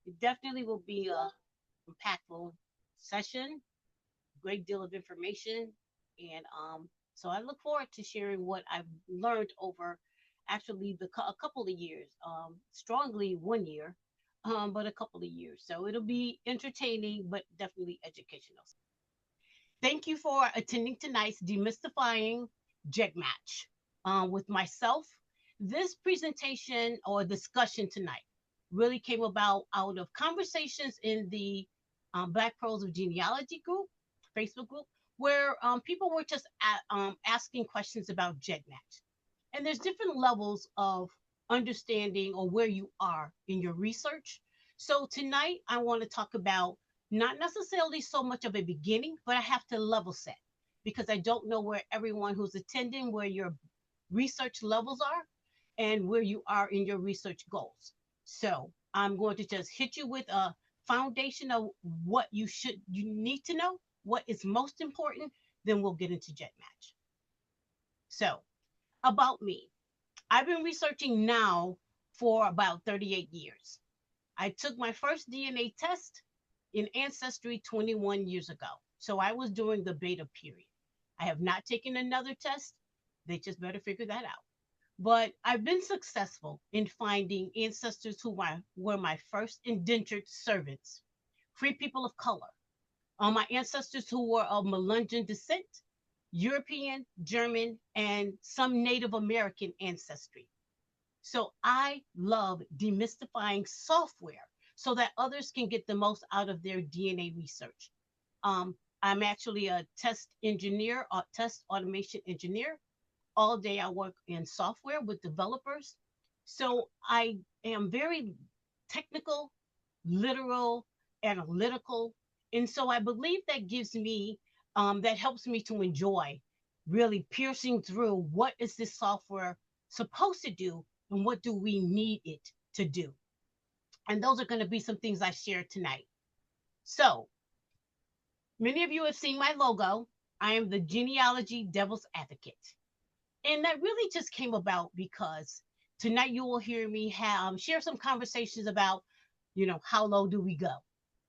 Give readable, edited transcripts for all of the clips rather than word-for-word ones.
It definitely will be a impactful session, great deal of information, and so I look forward to sharing what I've learned over actually a couple of years, strongly 1 year, but a couple of years. So it'll be entertaining, but definitely educational. Thank you for attending tonight's Demystifying Gedmatch with myself. This presentation or discussion tonight really came about out of conversations in the Black Pearls of Genealogy group, Facebook group, where people were just asking questions about Gedmatch. And there's different levels of understanding or where you are in your research. So tonight I want to talk about not necessarily so much of a beginning, but I have to level set because I don't know where everyone who's attending, where your research levels are and where you are in your research goals. So I'm going to just hit you with a foundation of what you need to know, what is most important, then we'll get into Gedmatch. So about me. I've been researching now for about 38 years. I took my first DNA test in Ancestry 21 years ago. So I was during the beta period. I have not taken another test. They just better figure that out. But I've been successful in finding ancestors who were my first indentured servants, free people of color, my ancestors who were of Melungeon descent, European, German, and some Native American ancestry. So I love demystifying software so that others can get the most out of their DNA research. I'm actually a test engineer, a test automation engineer. All day I work in software with developers. So I am very technical, literal, analytical. And so I believe that gives me, that helps me to enjoy really piercing through what is this software supposed to do and what do we need it to do. And those are going to be some things I share tonight. So many of you have seen my logo. I am the genealogy devil's advocate. And that really just came about because tonight you will hear me share some conversations about, how low do we go?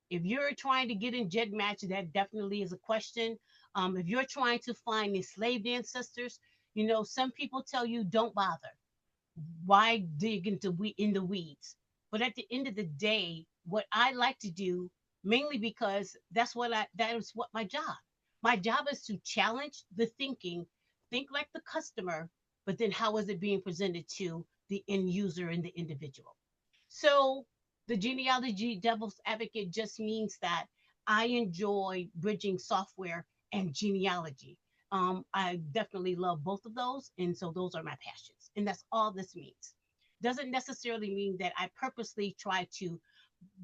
If you're trying to get in Gedmatch, that definitely is a question. If you're trying to find enslaved ancestors, some people tell you don't bother. Why dig in the weeds? But at the end of the day, what I like to do, mainly because that is what my job. My job is to challenge the thinking, think like the customer, but then how is it being presented to the end user and the individual? So the genealogy devil's advocate just means that I enjoy bridging software and genealogy. I definitely love both of those. And so those are my passions. And that's all this means. Doesn't necessarily mean that I purposely try to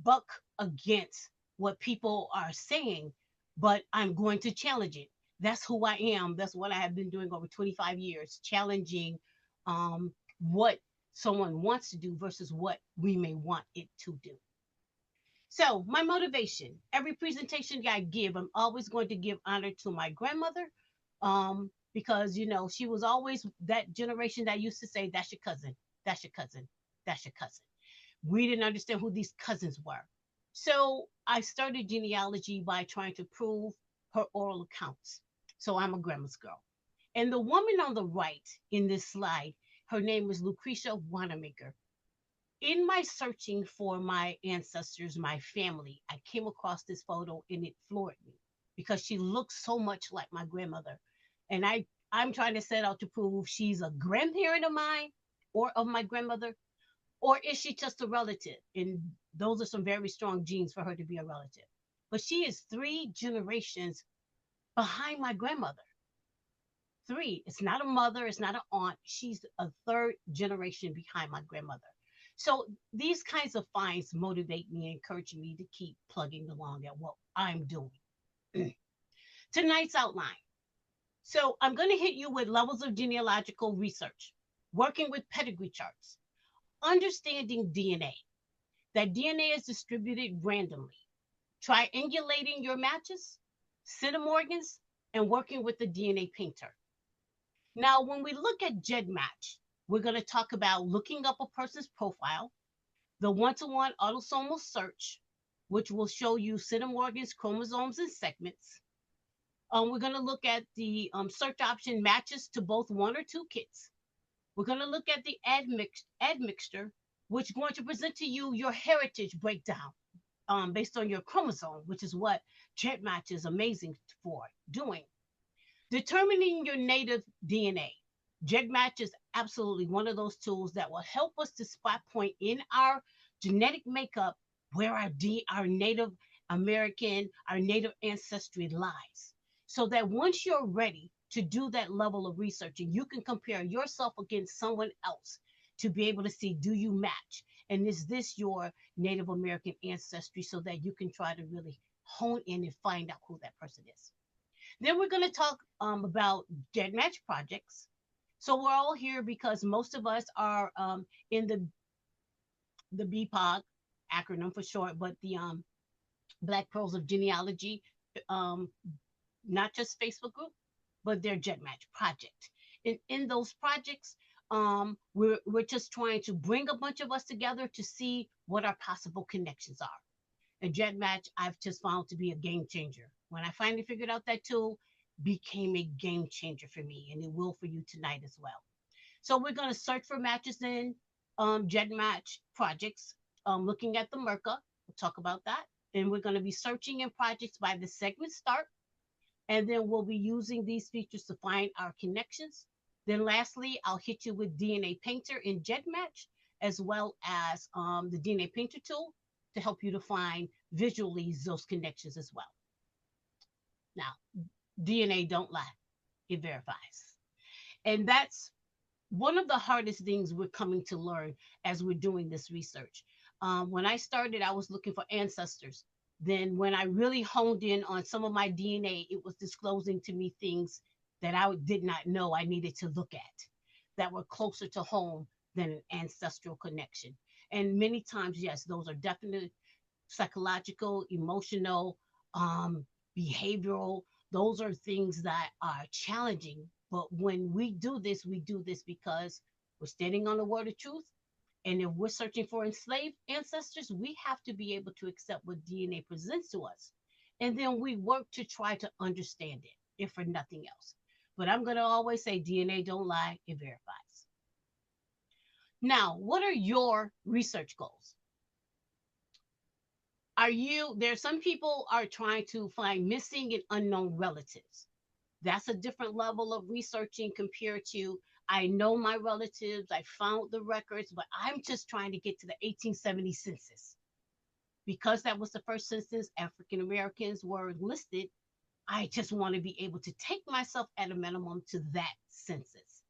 buck against what people are saying, but I'm going to challenge it. That's who I am. That's what I have been doing over 25 years, challenging what someone wants to do versus what we may want it to do. So, my motivation every presentation I give, I'm always going to give honor to my grandmother because, she was always that generation that used to say, that's your cousin, that's your cousin, that's your cousin. We didn't understand who these cousins were. So, I started genealogy by trying to prove her oral accounts. So, I'm a grandma's girl. And the woman on the right in this slide, her name is Lucretia Wanamaker. In my searching for my ancestors, my family, I came across this photo and it floored me because she looks so much like my grandmother. And I'm trying to set out to prove she's a grandparent of mine or of my grandmother, or is she just a relative? And those are some very strong genes for her to be a relative. But she is 3 generations behind my grandmother. 3. It's not a mother, it's not an aunt. She's a 3rd generation behind my grandmother. So these kinds of finds motivate me and encourage me to keep plugging along at what I'm doing. Tonight's outline. So I'm going to hit you with levels of genealogical research, working with pedigree charts, understanding DNA, that DNA is distributed randomly, triangulating your matches, centimorgans, and working with the DNA painter. Now, when we look at Gedmatch, we're going to talk about looking up a person's profile, the one-to-one autosomal search, which will show you centimorgans, chromosomes, and segments. We're going to look at the search option matches to both one or two kits. We're going to look at the admixture, which is going to present to you your heritage breakdown based on your chromosome, which is what Gedmatch is amazing for doing. Determining your native DNA. Gedmatch is absolutely one of those tools that will help us to spot point in our genetic makeup where our Native American, our native ancestry lies. So that once you're ready to do that level of research and you can compare yourself against someone else to be able to see, do you match? And is this your Native American ancestry, so that you can try to really hone in and find out who that person is. Then we're going to talk about Gedmatch projects. So we're all here because most of us are in the BPOG acronym for short, but the Black Pearls of Genealogy, um, not just Facebook group, but their Gedmatch project. In those projects, we're just trying to bring a bunch of us together to see what our possible connections are. And Gedmatch, I've just found to be a game changer. When I finally figured out that tool, became a game changer for me, and it will for you tonight as well. So we're going to search for matches in Gedmatch projects, looking at the Merca. We'll talk about that. And we're going to be searching in projects by the segment start. And then we'll be using these features to find our connections. Then lastly, I'll hit you with DNA Painter in Gedmatch, as well as the DNA Painter tool to help you to find visually those connections as well. Now, DNA don't lie, it verifies. And that's one of the hardest things we're coming to learn as we're doing this research. When I started, I was looking for ancestors. Then, when I really honed in on some of my DNA, it was disclosing to me things that I did not know I needed to look at that were closer to home than an ancestral connection. And many times, yes, those are definitely psychological, emotional, behavioral. Those are things that are challenging. But when we do this because we're standing on the word of truth. And if we're searching for enslaved ancestors, we have to be able to accept what DNA presents to us. And then we work to try to understand it, if for nothing else. But I'm going to always say DNA don't lie, it verifies. Now, what are your research goals? There are some people are trying to find missing and unknown relatives. That's a different level of researching compared to, I know my relatives, I found the records, but I'm just trying to get to the 1870 census. Because that was the first census African Americans were listed, I just want to be able to take myself at a minimum to that census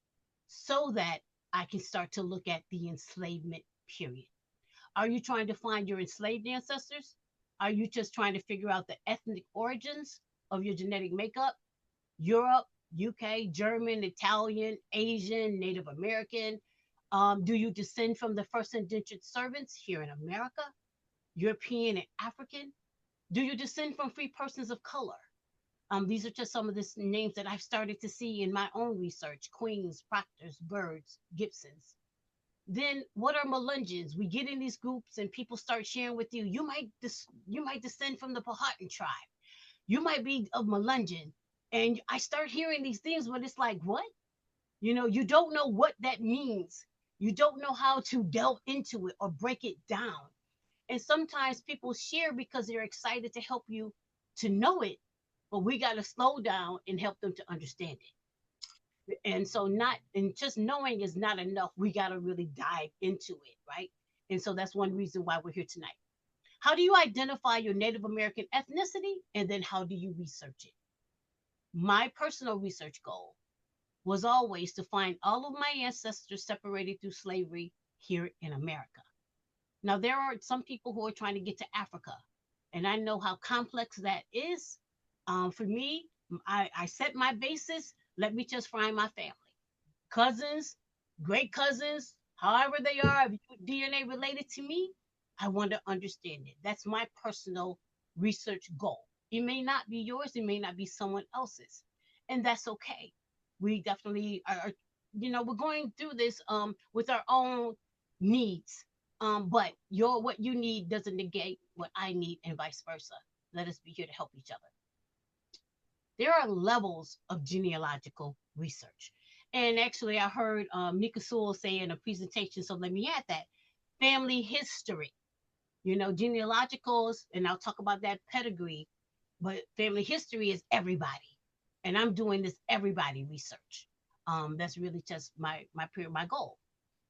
so that I can start to look at the enslavement period. Are you trying to find your enslaved ancestors? Are you just trying to figure out the ethnic origins of your genetic makeup? Europe, UK, German, Italian, Asian, Native American? Do you descend from the first indentured servants here in America? European and African? Do you descend from free persons of color? These are just some of the names that I've started to see in my own research: Queens, Proctors, Birds, Gibsons. Then what are Melungeons? We get in these groups and people start sharing with you. You might descend from the Powhatan tribe. You might be of Melungeon. And I start hearing these things, but it's like, what? You don't know what that means. You don't know how to delve into it or break it down. And sometimes people share because they're excited to help you to know it, but we got to slow down and help them to understand it. And so just knowing is not enough. We got to really dive into it, right? And so that's one reason why we're here tonight. How do you identify your Native American ethnicity? And then how do you research it? My personal research goal was always to find all of my ancestors separated through slavery here in America. Now, there are some people who are trying to get to Africa, and I know how complex that is. For me, I set my basis. Let me just find my family, cousins, great cousins, however they are, if DNA related to me, I want to understand it. That's my personal research goal. It may not be yours, it may not be someone else's, and that's okay. We definitely are, we're going through this with our own needs. But what you need doesn't negate what I need, and vice versa. Let us be here to help each other. There are levels of genealogical research. And actually, I heard Nika Sewell say in a presentation, so let me add that family history, genealogicals, and I'll talk about that pedigree, but family history is everybody. And I'm doing this everybody research. That's really just my goal.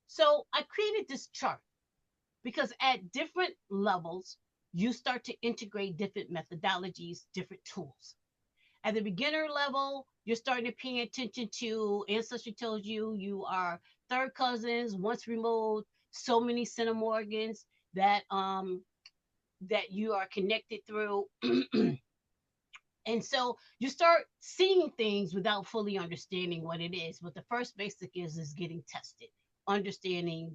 So I created this chart because at different levels, you start to integrate different methodologies, different tools. At the beginner level, you're starting to pay attention to ancestry tells you you are third cousins, once removed, so many centimorgans that you are connected through. And so you start seeing things without fully understanding what it is. But the first basic is getting tested, understanding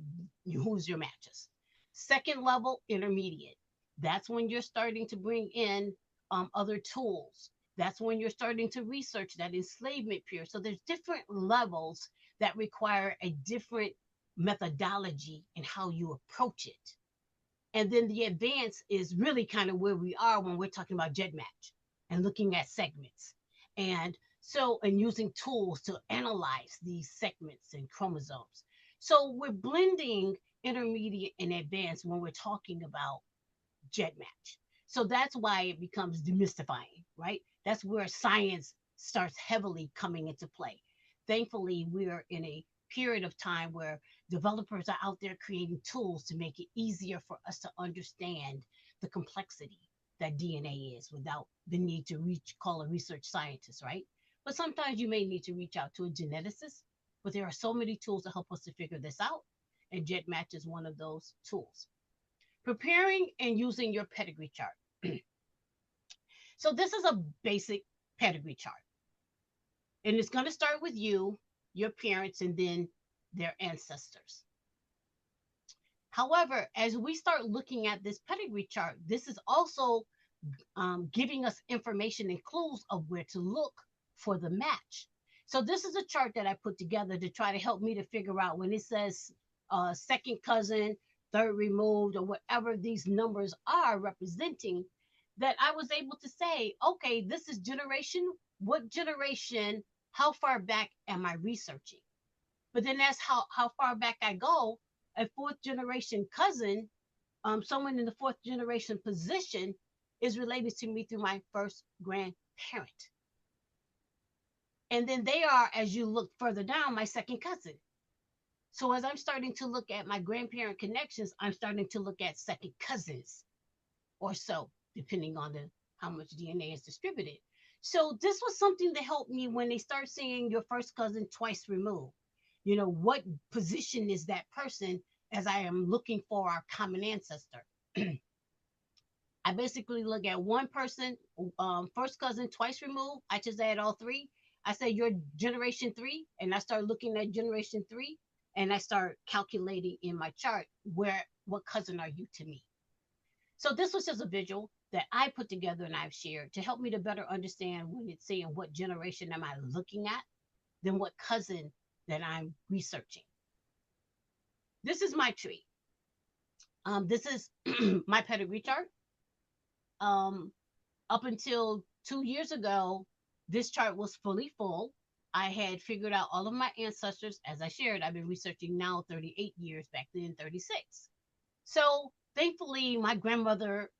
who's your matches. Second level, intermediate. That's when you're starting to bring in other tools. That's when you're starting to research that enslavement period. So there's different levels that require a different methodology in how you approach it. And then the advance is really kind of where we are when we're talking about Gedmatch and looking at segments. And using tools to analyze these segments and chromosomes. So we're blending intermediate and advanced when we're talking about Gedmatch. So that's why it becomes demystifying, right? That's where science starts heavily coming into play. Thankfully, we're in a period of time where developers are out there creating tools to make it easier for us to understand the complexity that DNA is without the need to call a research scientist, right? But sometimes you may need to reach out to a geneticist, but there are so many tools to help us to figure this out, and Gedmatch is one of those tools. Preparing and using your pedigree chart. So this is a basic pedigree chart, and it's going to start with you, your parents, and then their ancestors. However, as we start looking at this pedigree chart, this is also giving us information and clues of where to look for the match. So this is a chart that I put together to try to help me to figure out when it says second cousin, third removed, or whatever these numbers are representing, that I was able to say, okay, this is generation. What generation? How far back am I researching? But then that's how far back I go. A fourth generation cousin, someone in the fourth generation position, is related to me through my first grandparent. And then they are, as you look further down, my second cousin. So as I'm starting to look at my grandparent connections, I'm starting to look at second cousins or so, depending on how much DNA is distributed. So this was something that helped me when they start saying your first cousin twice removed. What position is that person as I am looking for our common ancestor? I basically look at one person, first cousin twice removed. I just add all three. I say you're generation 3, and I start looking at generation 3, and I start calculating in my chart what cousin are you to me. So this was just a visual that I put together and I've shared to help me to better understand when it's saying what generation am I looking at, then what cousin that I'm researching. This is my tree. This is my pedigree chart. Up until 2 years ago, this chart was fully full. I had figured out all of my ancestors. As I shared, I've been researching now 38 years, back then 36. So thankfully, my grandmother,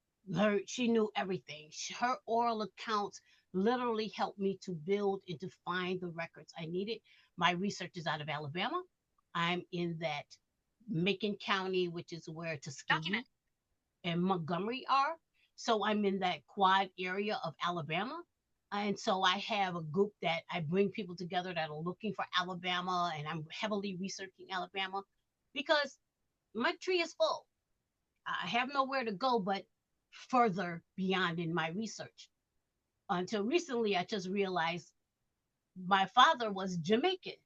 she knew everything. Her oral accounts literally helped me to build and to find the records I needed. My research is out of Alabama. I'm in that Macon County, which is where Tuskegee and Montgomery are. So I'm in that quad area of Alabama. And so I have a group that I bring people together that are looking for Alabama, and I'm heavily researching Alabama because my tree is full. I have nowhere to go but further beyond in my research. Until recently, I just realized my father was Jamaican,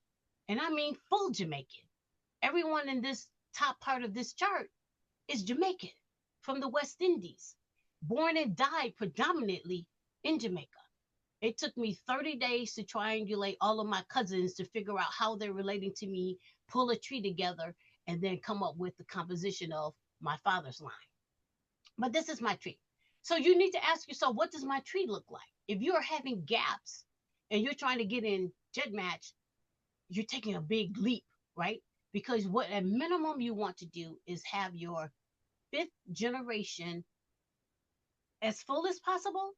and I mean full Jamaican. Everyone in this top part of this chart is Jamaican from the West Indies, born and died predominantly in Jamaica. It took me 30 days to triangulate all of my cousins to figure out how they're relating to me, pull a tree together, and then come up with the composition of my father's line. But this is my tree. So you need to ask yourself, what does my tree look like? If you are having gaps and you're trying to get in Gedmatch, you're taking a big leap, right? Because what at minimum you want to do is have your fifth generation as full as possible,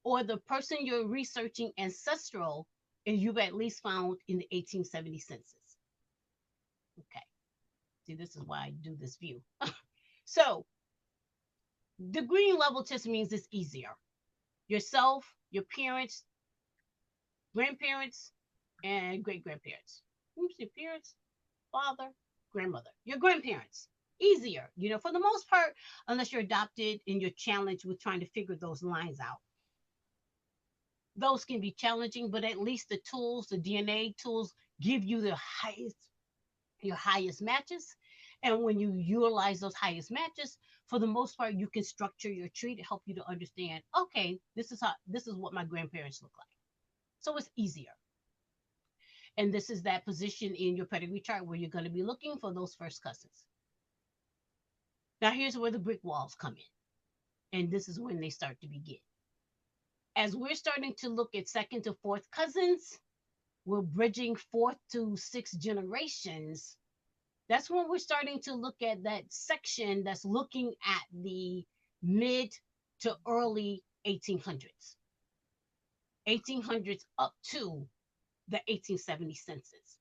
or the person you're researching ancestral, and you've at least found in the 1870 census. Okay. See, this is why I do this view. So the green level just means it's easier. Yourself, your parents, grandparents, and great grandparents. Oops, your parents, father, grandmother, your grandparents. Easier, for the most part, unless you're adopted and you're challenged with trying to figure those lines out. Those can be challenging, but at least the tools, the DNA tools, give you your highest matches. And when you utilize those highest matches, for the most part, you can structure your tree to help you to understand, okay, this is what my grandparents look like. So it's easier. And this is that position in your pedigree chart where you're going to be looking for those first cousins. Now here's where the brick walls come in. And this is when they start to begin. As we're starting to look at second to fourth cousins, we're bridging fourth to sixth generations. That's when we're starting to look at that section that's looking at the mid to early 1800s. 1800s up to the 1870 census.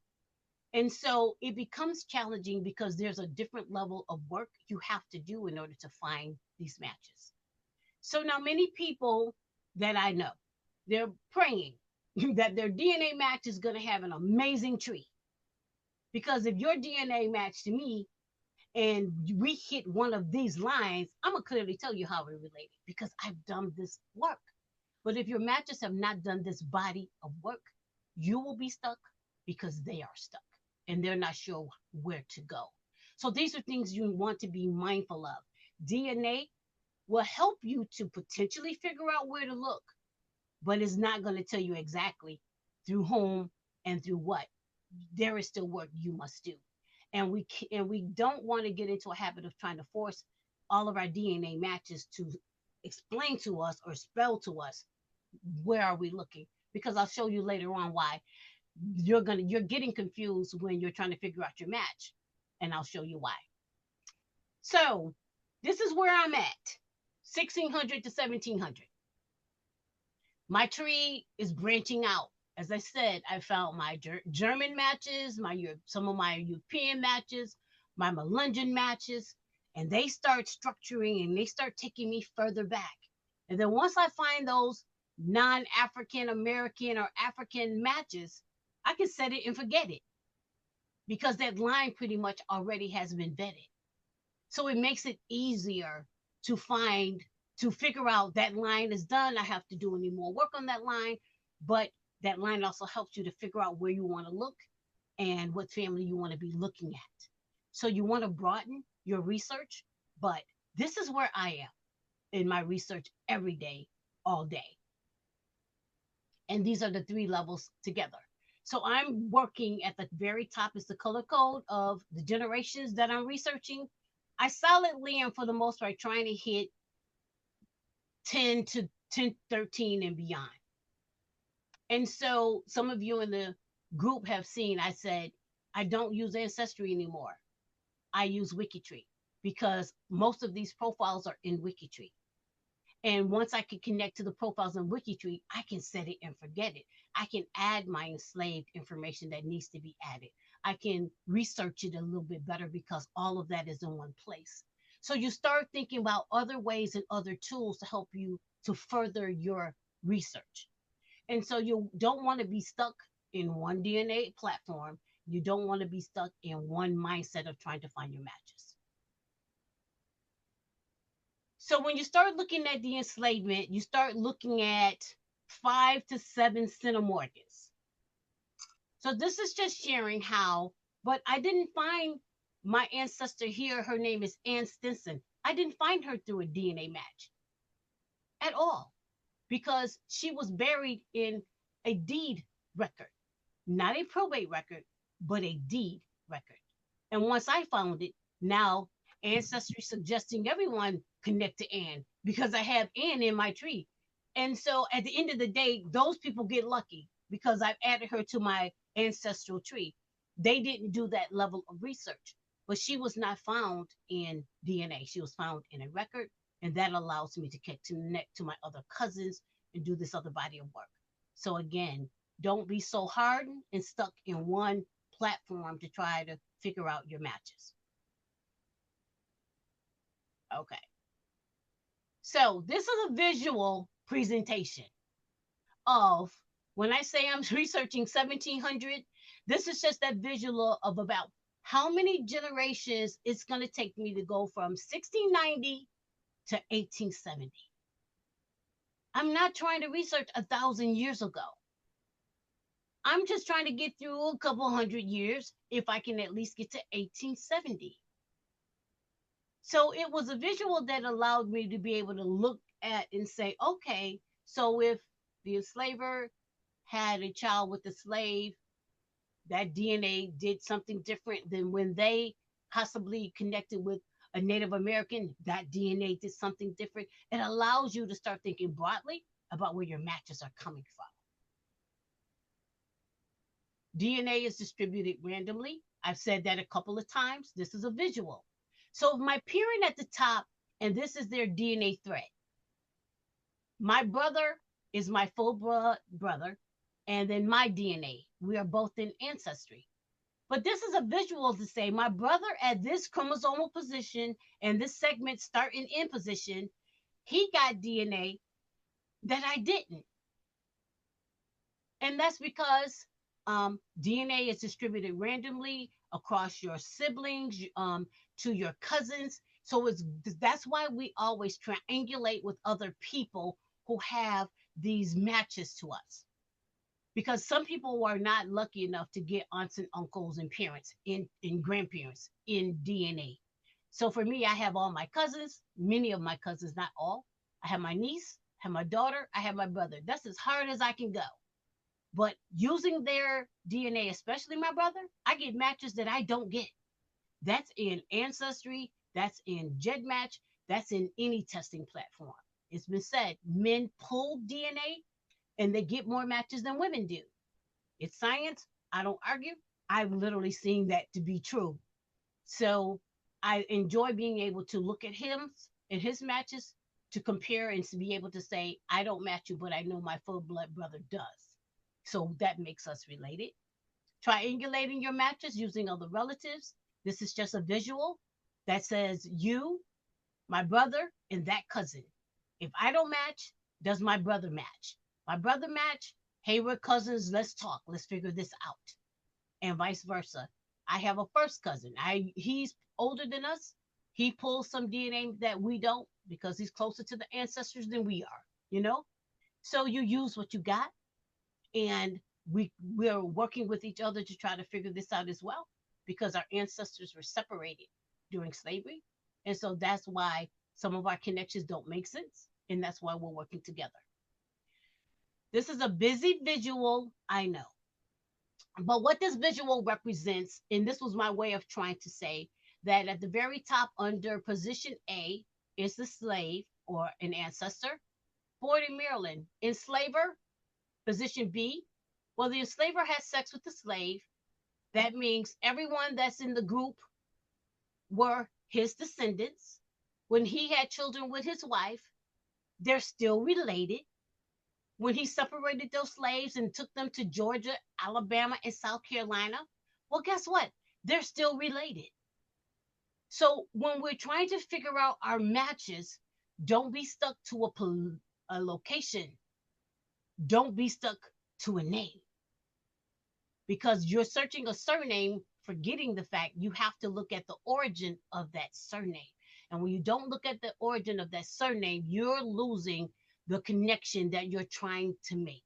And so it becomes challenging because there's a different level of work you have to do in order to find these matches. So now many people that I know, they're praying that their DNA match is going to have an amazing tree. Because if your DNA matched to me and we hit one of these lines, I'm going to clearly tell you how we're related because I've done this work. But if your matches have not done this body of work, you will be stuck because they are stuck and they're not sure where to go. So these are things you want to be mindful of. DNA will help you to potentially figure out where to look, but it's not going to tell you exactly through whom and through what. There is still work you must do. And we don't want to get into a habit of trying to force all of our DNA matches to explain to us or spell to us where are we looking, because I'll show you later on why you're getting confused when you're trying to figure out your match, and I'll show you why. So this is where I'm at, 1600 to 1700. My tree is branching out. As I said, I found my German matches, some of my European matches, my Melungeon matches, and they start structuring and they start taking me further back. And then once I find those non-African American or African matches, I can set it and forget it because that line pretty much already has been vetted. So it makes it easier to figure out that line is done. I have to do any more work on that line, but that line also helps you to figure out where you want to look and what family you want to be looking at. So you want to broaden your research, but this is where I am in my research every day, all day. And these are the three levels together. So I'm working at the very top is the color code of the generations that I'm researching. I solidly am, for the most part, trying to hit 10 to 10, 13 and beyond. And so some of you in the group have seen, I said, I don't use Ancestry anymore. I use WikiTree because most of these profiles are in WikiTree. And once I can connect to the profiles in WikiTree, I can set it and forget it. I can add my enslaved information that needs to be added. I can research it a little bit better because all of that is in one place. So you start thinking about other ways and other tools to help you to further your research. And so you don't want to be stuck in one DNA platform. You don't want to be stuck in one mindset of trying to find your matches. So when you start looking at the enslavement, you start looking at 5 to 7 centimorgans. So this is just sharing how, but I didn't find my ancestor here. Her name is Ann Stinson. I didn't find her through a DNA match at all because she was buried in a deed record, not a probate record, but a deed record. And once I found it, now Ancestry suggesting everyone connect to Ann because I have Ann in my tree. And so at the end of the day, those people get lucky because I've added her to my ancestral tree. They didn't do that level of research, but she was not found in DNA. She was found in a record, and that allows me to connect to my other cousins and do this other body of work. So again, don't be so hardened and stuck in one platform to try to figure out your matches. Okay. So this is a visual presentation of when I say I'm researching 1700, this is just that visual of about how many generations it's going to take me to go from 1690 to 1870. I'm not trying to research 1,000 years ago. I'm just trying to get through a couple hundred years if I can at least get to 1870. So it was a visual that allowed me to be able to look at and say, okay, so if the enslaver had a child with a slave, that DNA did something different than when they possibly connected with a Native American, that DNA did something different. It allows you to start thinking broadly about where your matches are coming from. DNA is distributed randomly. I've said that a couple of times. This is a visual. So my parent at the top, and this is their DNA thread. My brother is my full blood brother, and then my DNA. We are both in ancestry. But this is a visual to say my brother at this chromosomal position and this segment starting in position, he got DNA that I didn't. And that's because DNA is distributed randomly across your siblings, to your cousins. So that's why we always triangulate with other people who have these matches to us. Because some people are not lucky enough to get aunts and uncles and parents in grandparents in DNA. So for me, I have all my cousins, many of my cousins, not all. I have my niece, I have my daughter, I have my brother. That's as hard as I can go. But using their DNA, especially my brother, I get matches that I don't get. That's in Ancestry, that's in Gedmatch, that's in any testing platform. It's been said men pull DNA and they get more matches than women do. It's science. I don't argue. I've literally seen that to be true. So I enjoy being able to look at him and his matches to compare and to be able to say, I don't match you, but I know my full blood brother does. So that makes us related. Triangulating your matches using other relatives. This is just a visual that says you, my brother, and that cousin. If I don't match, does my brother match? My brother match, hey, we're cousins, let's talk, let's figure this out. And vice versa. I have a first cousin. He's older than us. He pulls some DNA that we don't because he's closer to the ancestors than we are, you know? So you use what you got, and we're working with each other to try to figure this out as well because our ancestors were separated during slavery. And so that's why some of our connections don't make sense. And that's why we're working together. This is a busy visual, I know. But what this visual represents, and this was my way of trying to say that at the very top under position A is the slave or an ancestor. Born in Maryland, enslaver, position B. Well, the enslaver has sex with the slave. That means everyone that's in the group were his descendants. When he had children with his wife, they're still related. When he separated those slaves and took them to Georgia, Alabama, and South Carolina, well, guess what? They're still related. So when we're trying to figure out our matches, don't be stuck to a location. Don't be stuck to a name. Because you're searching a surname, forgetting the fact you have to look at the origin of that surname. And when you don't look at the origin of that surname, you're losing the connection that you're trying to make.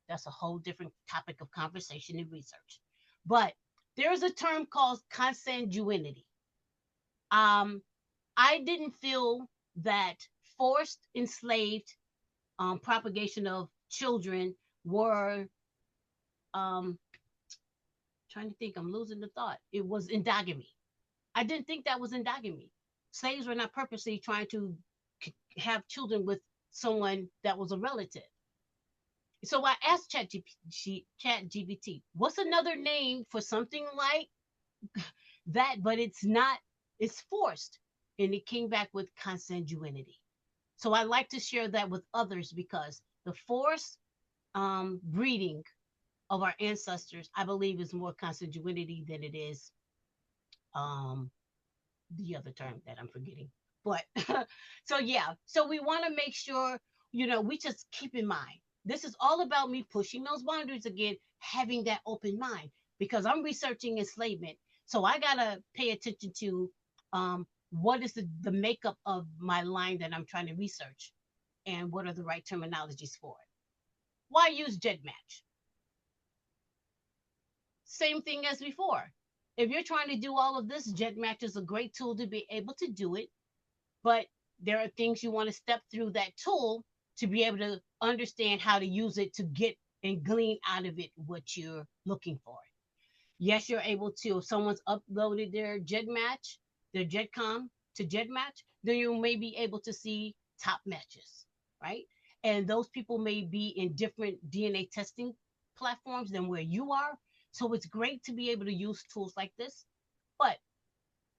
That's a whole different topic of conversation and research. But there's a term called consanguinity. I didn't feel that forced enslaved propagation of children were Trying to think, I'm losing the thought. It was endogamy. I didn't think that was endogamy. Slaves were not purposely trying to have children with someone that was a relative. So I asked ChatGPT, what's another name for something like that, but it's not, it's forced. And it came back with consanguinity. So I like to share that with others because the forced breeding of our ancestors, I believe, is more consanguinity than it is um, the other term that I'm forgetting. But so yeah, so we want to make sure, we just keep in mind. This is all about me pushing those boundaries again, having that open mind because I'm researching enslavement. So I gotta pay attention to what is the makeup of my line that I'm trying to research and what are the right terminologies for it. Why use Gedmatch? Same thing as before. If you're trying to do all of this, Gedmatch is a great tool to be able to do it. But there are things you want to step through that tool to be able to understand how to use it to get and glean out of it what you're looking for. Yes, you're able to. If someone's uploaded their Gedmatch, their Gedcom to Gedmatch, then you may be able to see top matches, right? And those people may be in different DNA testing platforms than where you are. So it's great to be able to use tools like this. But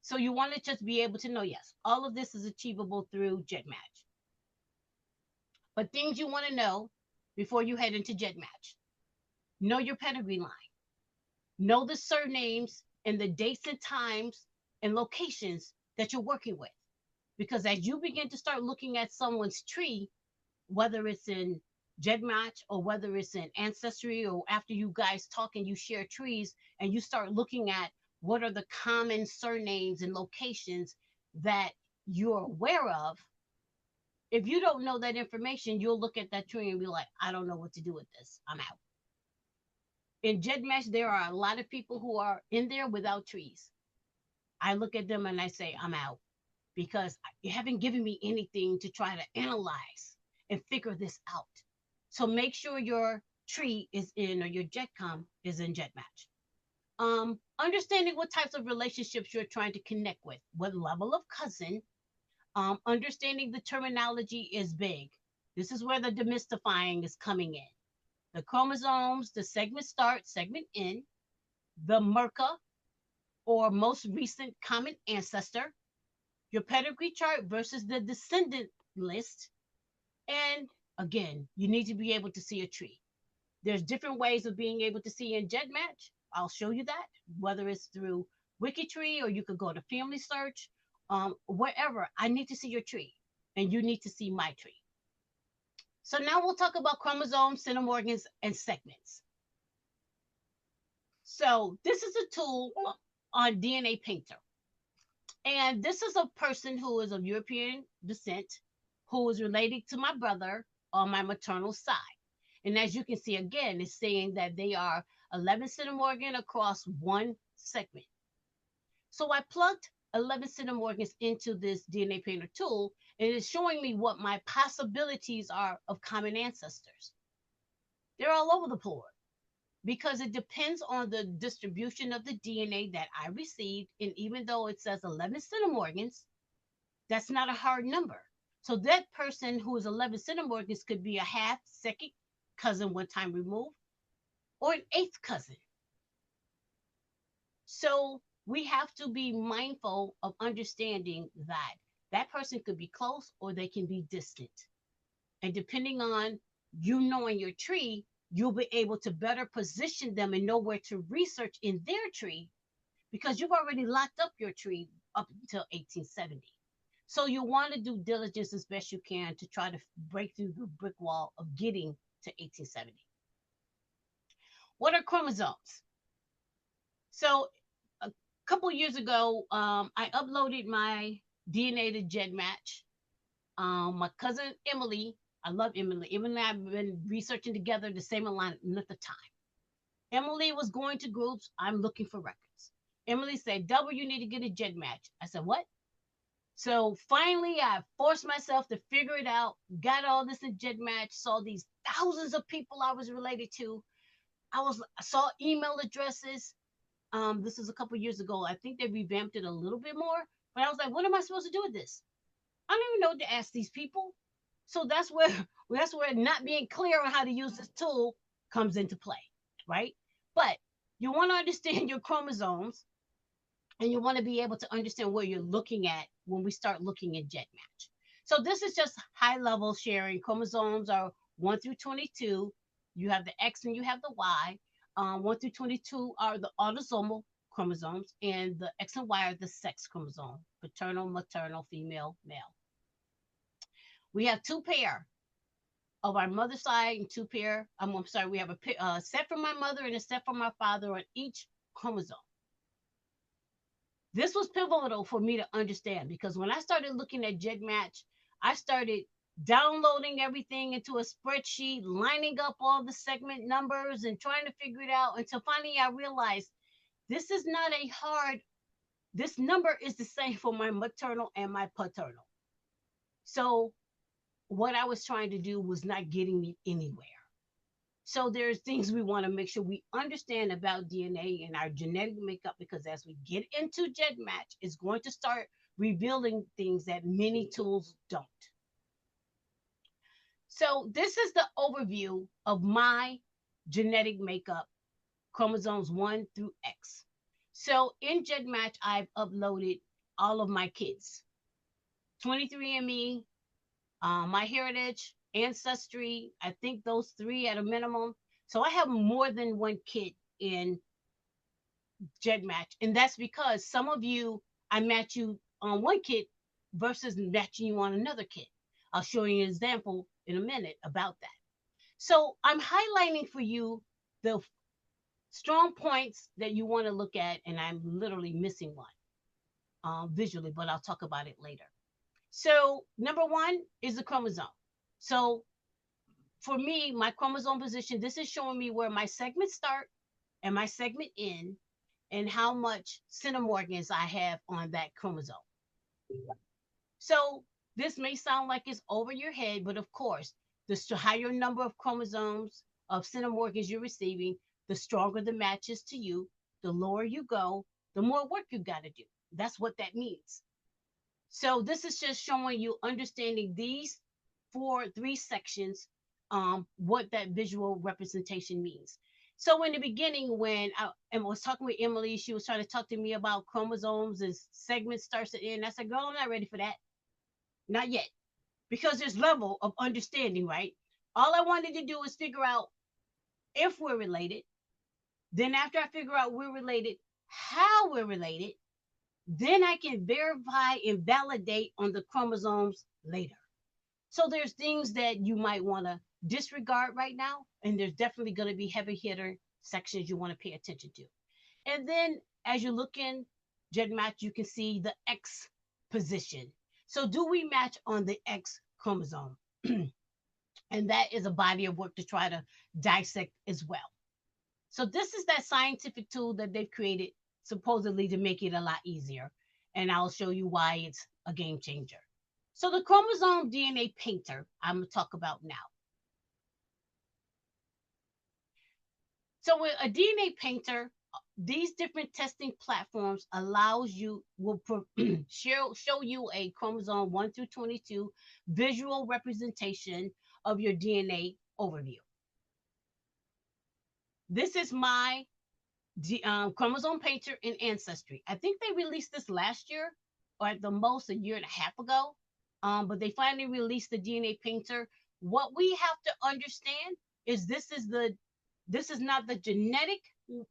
so you want to just be able to know, yes, all of this is achievable through Gedmatch. But things you want to know before you head into Gedmatch. Know your pedigree line. Know the surnames and the dates and times and locations that you're working with. Because as you begin to start looking at someone's tree, whether it's in Gedmatch or whether it's in Ancestry or after you guys talk and you share trees and you start looking at what are the common surnames and locations that you're aware of, if you don't know that information, you'll look at that tree and be like, I don't know what to do with this. I'm out. In Gedmatch, there are a lot of people who are in there without trees. I look at them and I say, I'm out because you haven't given me anything to try to analyze and figure this out. So make sure your tree is in or your Gedcom is in Gedmatch. Understanding what types of relationships you're trying to connect with, what level of cousin, understanding the terminology is big. This is where the demystifying is coming in. The chromosomes, the segment start, segment end, the MERCA or most recent common ancestor, your pedigree chart versus the descendant list. And again, you need to be able to see a tree. There's different ways of being able to see in Gedmatch. I'll show you that, whether it's through Wikitree or you could go to Family Search, wherever. I need to see your tree, and you need to see my tree. So now we'll talk about chromosomes, centimorgans, and segments. So this is a tool on DNA Painter. And this is a person who is of European descent, who is related to my brother on my maternal side. And as you can see, again, it's saying that they are 11 centimorgan across one segment. So I plugged 11 centimorgans into this DNA Painter tool, and it's showing me what my possibilities are of common ancestors. They're all over the board because it depends on the distribution of the DNA that I received. And even though it says 11 centimorgans, that's not a hard number. So that person who is 11 centimorgans could be a half, second cousin one time removed, or an eighth cousin. So we have to be mindful of understanding that that person could be close or they can be distant. And depending on you knowing your tree, you'll be able to better position them and know where to research in their tree because you've already locked up your tree up until 1870. So you want to do diligence as best you can to try to break through the brick wall of getting to 1870. What are chromosomes? So a couple years ago, I uploaded my DNA to Gedmatch. My cousin Emily, I love Emily. Emily and I have been researching together the same length of time. Emily was going to groups. I'm looking for records. Emily said, "Double, you need to get a Gedmatch." I said, "What?" So finally, I forced myself to figure it out, got all this in Gedmatch, saw these thousands of people I was related to. I saw email addresses. This is a couple years ago. I think they revamped it a little bit more. But I was like, what am I supposed to do with this? I don't even know what to ask these people. So that's where not being clear on how to use this tool comes into play, right? But you want to understand your chromosomes, and you want to be able to understand what you're looking at when we start looking at Gedmatch. So this is just high level sharing. Chromosomes are 1 through 22. You have the X and you have the Y. 1 through 22 are the autosomal chromosomes, and the X and Y are the sex chromosome: paternal, maternal, female, male. We have two pair of our mother's side and two pair. I'm sorry, we have a set from my mother and a set from my father on each chromosome. This was pivotal for me to understand, because when I started looking at Gedmatch, I started downloading everything into a spreadsheet, lining up all the segment numbers and trying to figure it out, until finally I realized this is not a hard, this number is the same for my maternal and my paternal. So what I was trying to do was not getting me anywhere. So there's things we want to make sure we understand about DNA and our genetic makeup, because as we get into Gedmatch, it's going to start revealing things that many tools don't. So this is the overview of my genetic makeup, chromosomes 1 through X. So in Gedmatch, I've uploaded all of my kids, 23andMe, MyHeritage, Ancestry. I think those three at a minimum. So I have more than one kid in Gedmatch, and that's because some of you, I match you on one kid versus matching you on another kid. I'll show you an example in a minute about that. So I'm highlighting for you the strong points that you want to look at, and I'm literally missing one visually, but I'll talk about it later. So number one is the chromosome. So for me, my chromosome position, this is showing me where my segments start and my segment end, and how much centimorgans I have on that chromosome. So this may sound like it's over your head, but of course, the higher number of chromosomes of centimorgans you're receiving, the stronger the match is to you. The lower you go, the more work you got to do. That's what that means. So this is just showing you, understanding these three sections, what that visual representation means. So in the beginning, when I was talking with Emily, she was trying to talk to me about chromosomes and segments starts to end. I said, girl, I'm not ready for that. Not yet. Because there's level of understanding, right? All I wanted to do is figure out if we're related. Then after I figure out we're related, how we're related, then I can verify and validate on the chromosomes later. So there's things that you might want to disregard right now, and there's definitely going to be heavy hitter sections you want to pay attention to. And then as you look in Gedmatch, you can see the X position. So do we match on the X chromosome? And that is a body of work to try to dissect as well. So this is that scientific tool that they've created supposedly to make it a lot easier. And I'll show you why it's a game changer. So the chromosome DNA painter, I'm going to talk about now. So with a DNA painter, these different testing platforms will show you a chromosome 1 through 22 visual representation of your DNA overview. This is my chromosome painter in Ancestry. I think they released this last year, or at the most a year and a half ago. But they finally released the DNA painter. What we have to understand is this is not the genetic.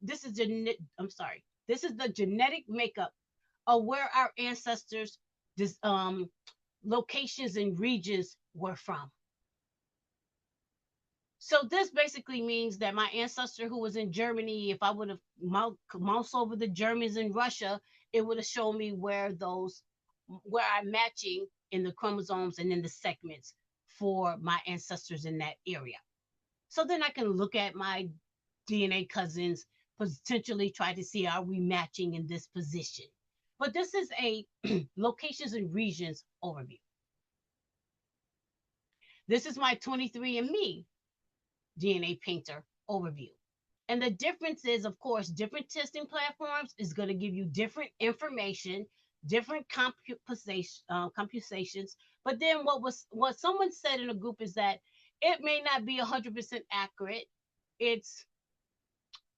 This is the genetic makeup of where our ancestors, locations and regions were from. So this basically means that my ancestor who was in Germany, if I would have moused over the Germans in Russia, it would have shown me where I'm matching in the chromosomes and in the segments for my ancestors in that area. So then I can look at my DNA cousins, potentially try to see, are we matching in this position? But this is a locations and regions overview. This is my 23andMe DNA painter overview. And the difference is, of course, different testing platforms is going to give you different information, different computations. But then what someone said in a group is that it may not be 100% accurate. It's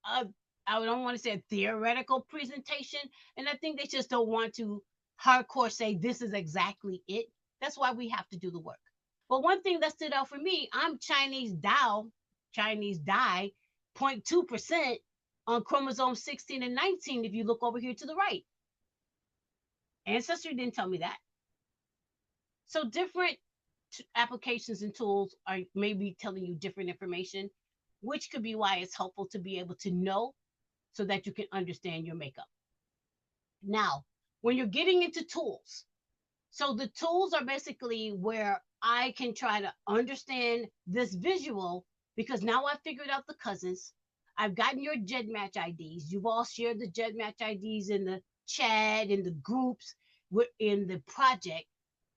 a, I don't want to say a theoretical presentation, and I think they just don't want to hardcore say this is exactly it. That's why we have to do the work. But one thing that stood out for me, I'm Chinese die 0.2% on chromosome 16 and 19 if you look over here to the right. Ancestry didn't tell me that. So different applications and tools are maybe telling you different information, which could be why it's helpful to be able to know so that you can understand your makeup. Now, when you're getting into tools, so the tools are basically where I can try to understand this visual because now I figured out the cousins. I've gotten your Gedmatch IDs. You've all shared the Gedmatch IDs in the chat, in the groups, in the project.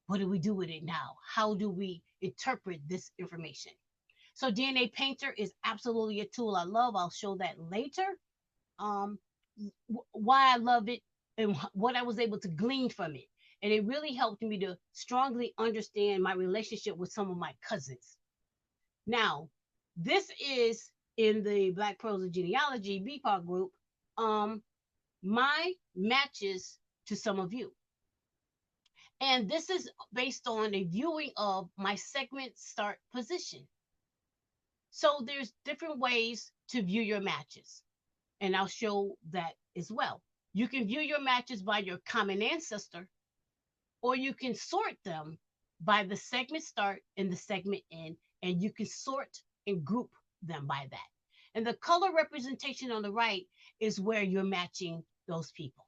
What do we do with it now? How do we interpret this information? So DNA Painter is absolutely a tool I love. I'll show that later. Um, why I love it and what I was able to glean from it. And it really helped me to strongly understand my relationship with some of my cousins. Now, this is in the Black Pearls of Genealogy BPAR group, my matches to some of you. And this is based on a viewing of my segment start position. So there's different ways to view your matches. And I'll show that as well. You can view your matches by your common ancestor, or you can sort them by the segment start and the segment end, and you can sort and group them by that. And the color representation on the right is where you're matching those people.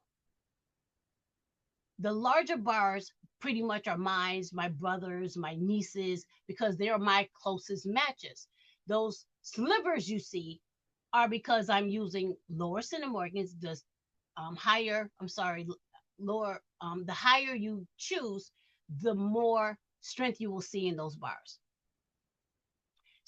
The larger bars pretty much are mine, my brothers, my nieces, because they're my closest matches. Those slivers you see are because I'm using lower centimorgans, the lower, the higher you choose, the more strength you will see in those bars.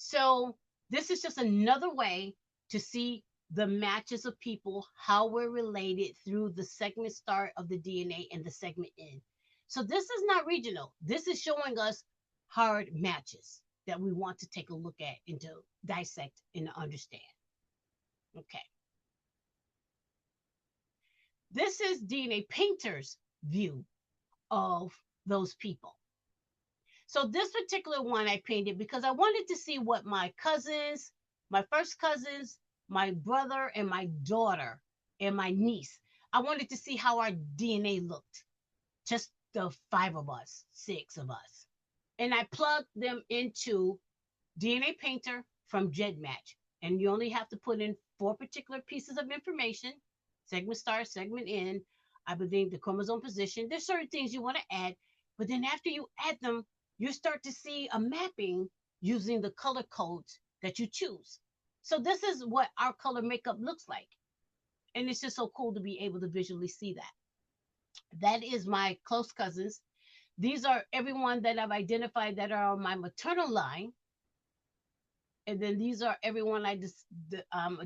So this is just another way to see the matches of people, how we're related through the segment start of the DNA and the segment end. So this is not regional. This is showing us hard matches that we want to take a look at and to dissect and to understand. Okay. This is DNA Painter's view of those people. So this particular one I painted because I wanted to see what my cousins, my first cousins, my brother and my daughter and my niece, I wanted to see how our DNA looked. Just the 5 of us, 6 of us. And I plugged them into DNA Painter from Gedmatch. And you only have to put in 4 particular pieces of information: segment start, segment end, I believe the chromosome position. There's certain things you want to add, but then after you add them, you start to see a mapping using the color codes that you choose. So this is what our color makeup looks like. And it's just so cool to be able to visually see that. That is my close cousins. These are everyone that I've identified that are on my maternal line. And then these are everyone I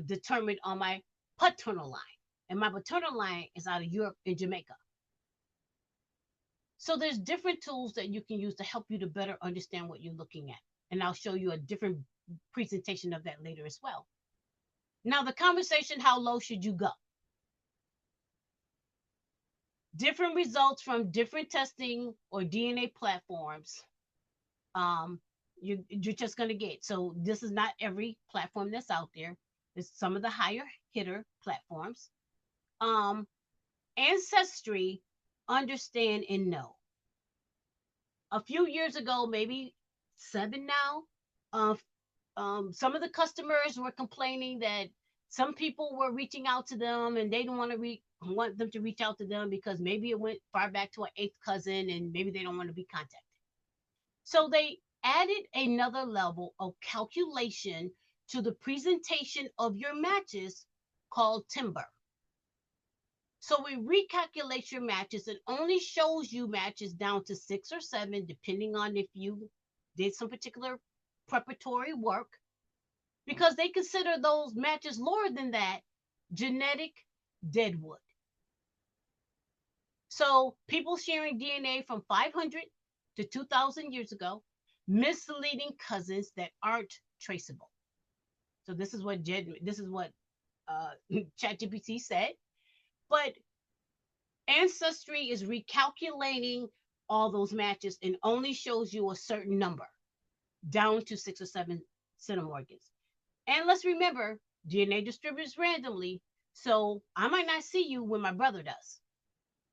determined on my paternal line. And my paternal line is out of Europe and Jamaica. So there's different tools that you can use to help you to better understand what you're looking at. And I'll show you a different presentation of that later as well. Now the conversation, how low should you go? Different results from different testing or DNA platforms. You're just going to get. So this is not every platform that's out there. It's some of the higher hitter platforms. Ancestry, understand and know. A few years ago, maybe 7 now, some of the customers were complaining that some people were reaching out to them and they didn't want them to reach out to them because maybe it went far back to an 8th cousin and maybe they don't want to be contacted. So they added another level of calculation to the presentation of your matches called timber. So we recalculate your matches and only shows you matches down to 6 or 7, depending on if you did some particular preparatory work. because they consider those matches lower than that genetic deadwood. So people sharing DNA from 500 to 2,000 years ago, misleading cousins that aren't traceable. So this is what ChatGPT said. But Ancestry is recalculating all those matches and only shows you a certain number, down to 6 or 7 centimorgans. And let's remember, DNA distributes randomly, so I might not see you when my brother does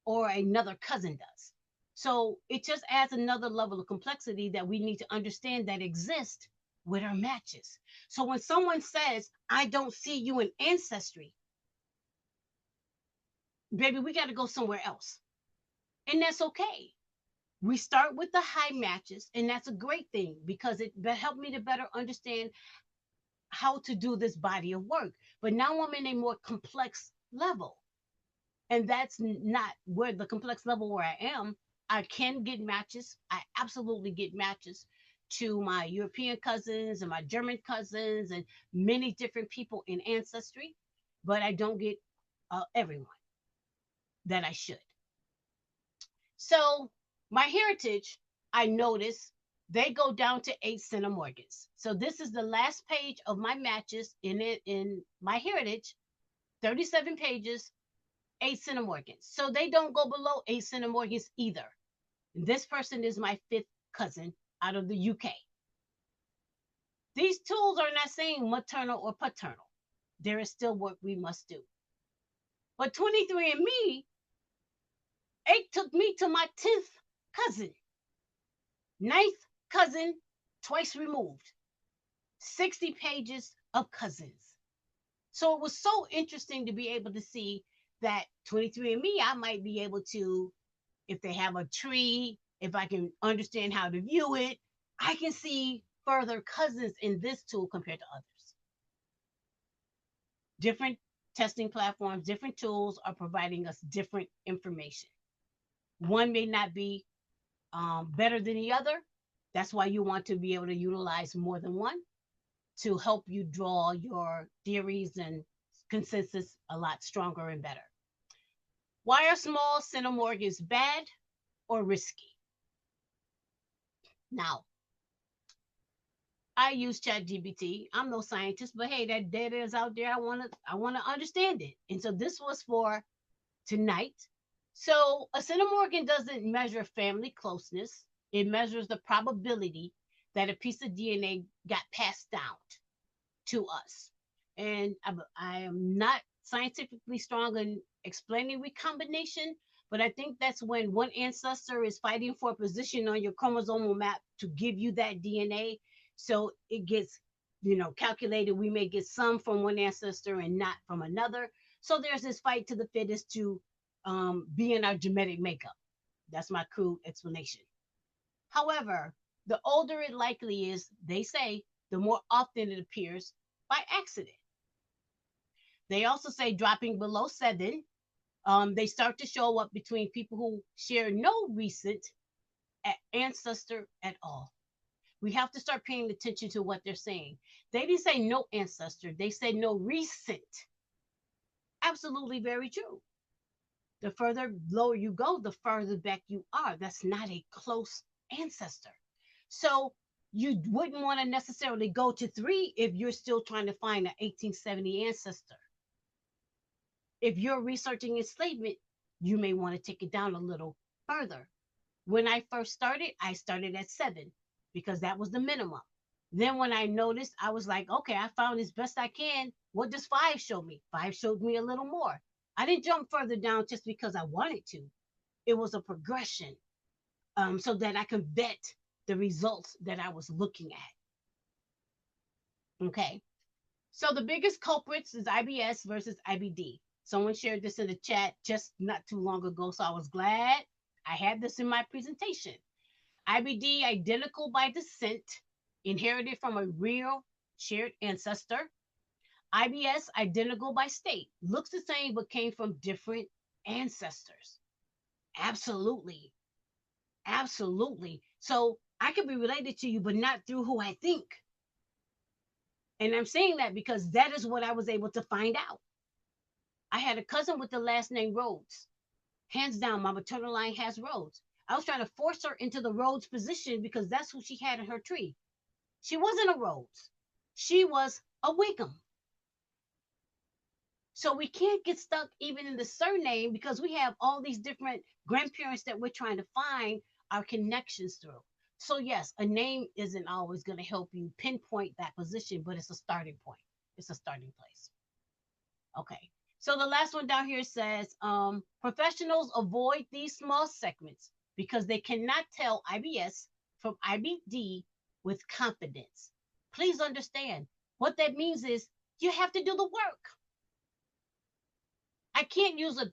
or another cousin does. So it just adds another level of complexity that we need to understand that exists with our matches. So when someone says, I don't see you in Ancestry, baby, we got to go somewhere else. And that's okay. We start with the high matches, and that's a great thing because it helped me to better understand how to do this body of work. But now I'm in a more complex level, and that's not where the complex level where I am. I can get matches. I absolutely get matches to my European cousins and my German cousins and many different people in Ancestry, but I don't get everyone that I should. So my heritage, I notice they go down to 8 centimorgans. So this is the last page of my matches in my heritage, 37 pages, 8 centimorgans. So they don't go below 8 centimorgans either. This person is my 5th cousin out of the UK. These tools are not saying maternal or paternal. There is still work we must do. But 23andMe, it took me to my 10th cousin, 9th cousin, twice removed, 60 pages of cousins. So it was so interesting to be able to see that 23andMe, I might be able to, if they have a tree, if I can understand how to view it, I can see further cousins in this tool compared to others. Different testing platforms, different tools are providing us different information. One may not be better than the other. That's why you want to be able to utilize more than one to help you draw your theories and consensus a lot stronger and better. Why are small centimorgans bad or risky? Now, I use ChatGPT. I'm no scientist, but hey, that data is out there. I want to understand it. And so this was for tonight. So a centimorgan doesn't measure family closeness. It measures the probability that a piece of DNA got passed down to us. And I am not scientifically strong in explaining recombination, but I think that's when one ancestor is fighting for a position on your chromosomal map to give you that DNA. So it gets, calculated. We may get some from one ancestor and not from another. So there's this fight to the fittest to be in our genetic makeup. That's my crude explanation. However, the older it likely is, they say, the more often it appears by accident. They also say dropping below 7, they start to show up between people who share no recent ancestor at all. We have to start paying attention to what they're saying. They didn't say no ancestor, they said no recent. Absolutely very true. The further lower you go, the further back you are. That's not a close ancestor. So you wouldn't want to necessarily go to 3 if you're still trying to find an 1870 ancestor. If you're researching enslavement, you may want to take it down a little further. When I first started, I started at 7 because that was the minimum. Then when I noticed, I was like, okay, I found as best I can. What does 5 show me? 5 showed me a little more. I didn't jump further down just because I wanted to. It was a progression so that I could vet the results that I was looking at. Okay. So the biggest culprits is IBS versus IBD. Someone shared this in the chat just not too long ago, so I was glad I had this in my presentation. IBD, identical by descent, inherited from a real shared ancestor. IBS, identical by state, looks the same but came from different ancestors. Absolutely. Absolutely. So I could be related to you, but not through who I think. And I'm saying that because that is what I was able to find out. I had a cousin with the last name Rhodes. Hands down, my maternal line has Rhodes. I was trying to force her into the Rhodes position because that's who she had in her tree. She wasn't a Rhodes. She was a Wickham. So we can't get stuck even in the surname because we have all these different grandparents that we're trying to find our connections through. So yes, a name isn't always going to help you pinpoint that position, but it's a starting point. It's a starting place. Okay. So the last one down here says professionals avoid these small segments because they cannot tell IBS from IBD with confidence. Please understand what that means is you have to do the work. I can't use a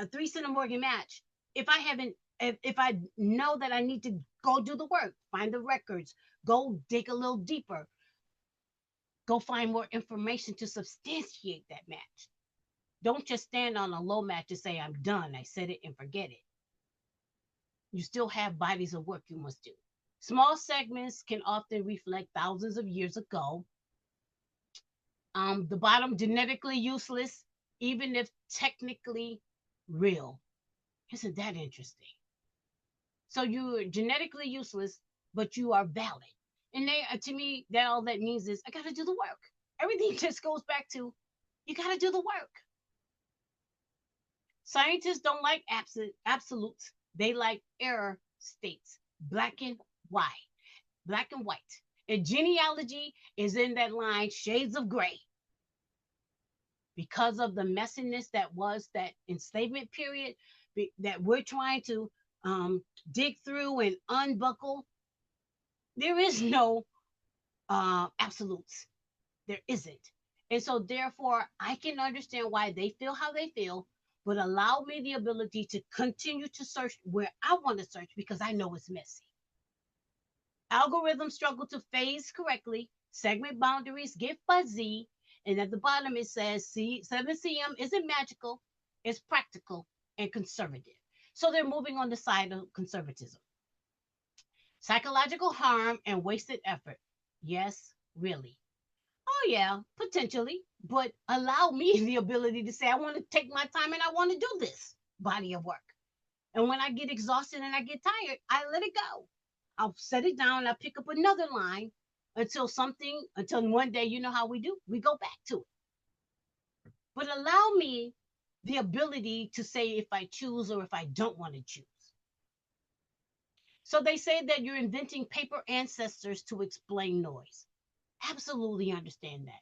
3 center Morgan match if I haven't, if I know that I need to go do the work, find the records, go dig a little deeper, go find more information to substantiate that match. Don't just stand on a low match and say, I'm done. I said it and forget it. You still have bodies of work you must do. Small segments can often reflect thousands of years ago. The bottom, genetically useless, even if technically real. Isn't that interesting? So you're genetically useless, but you are valid. And they, to me, that all that means is I got to do the work. Everything just goes back to you got to do the work. Scientists don't like absolutes. They like error states, black and white, black and white. And genealogy is in that line, shades of gray, because of the messiness that was that enslavement period that we're trying to dig through and unbuckle. There is no absolutes. There isn't. And so, therefore, I can understand why they feel how they feel, but allow me the ability to continue to search where I want to search because I know it's messy. Algorithms struggle to phase correctly, segment boundaries get fuzzy, and at the bottom it says 7CM isn't magical, it's practical and conservative. So they're moving on the side of conservatism. Psychological harm and wasted effort. Yes, really. Oh, yeah, potentially. But allow me the ability to say, I want to take my time and I want to do this body of work. And when I get exhausted and I get tired, I let it go. I'll set it down. I'll pick up another line until one day, you know how we do? We go back to it. But allow me the ability to say if I choose or if I don't want to choose. So they say that you're inventing paper ancestors to explain noise. Absolutely understand that.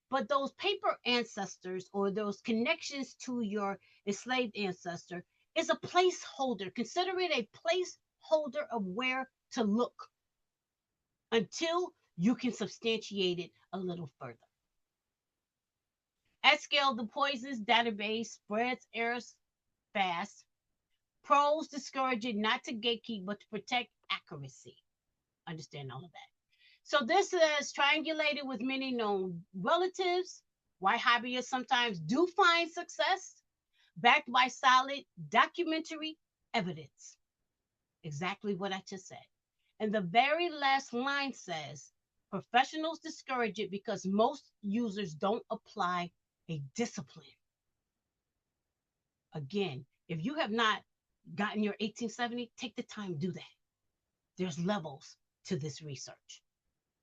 But those paper ancestors or those connections to your enslaved ancestor is a placeholder. Consider it a placeholder of where to look until you can substantiate it a little further. At scale, the poisons database spreads errors fast. Pros discourage it not to gatekeep, but to protect accuracy. Understand all of that. So this is triangulated with many known relatives. Why hobbyists sometimes do find success, backed by solid documentary evidence. Exactly what I just said. And the very last line says, professionals discourage it because most users don't apply a discipline. Again, if you have not gotten your 1870, take the time to do that. There's levels to this research.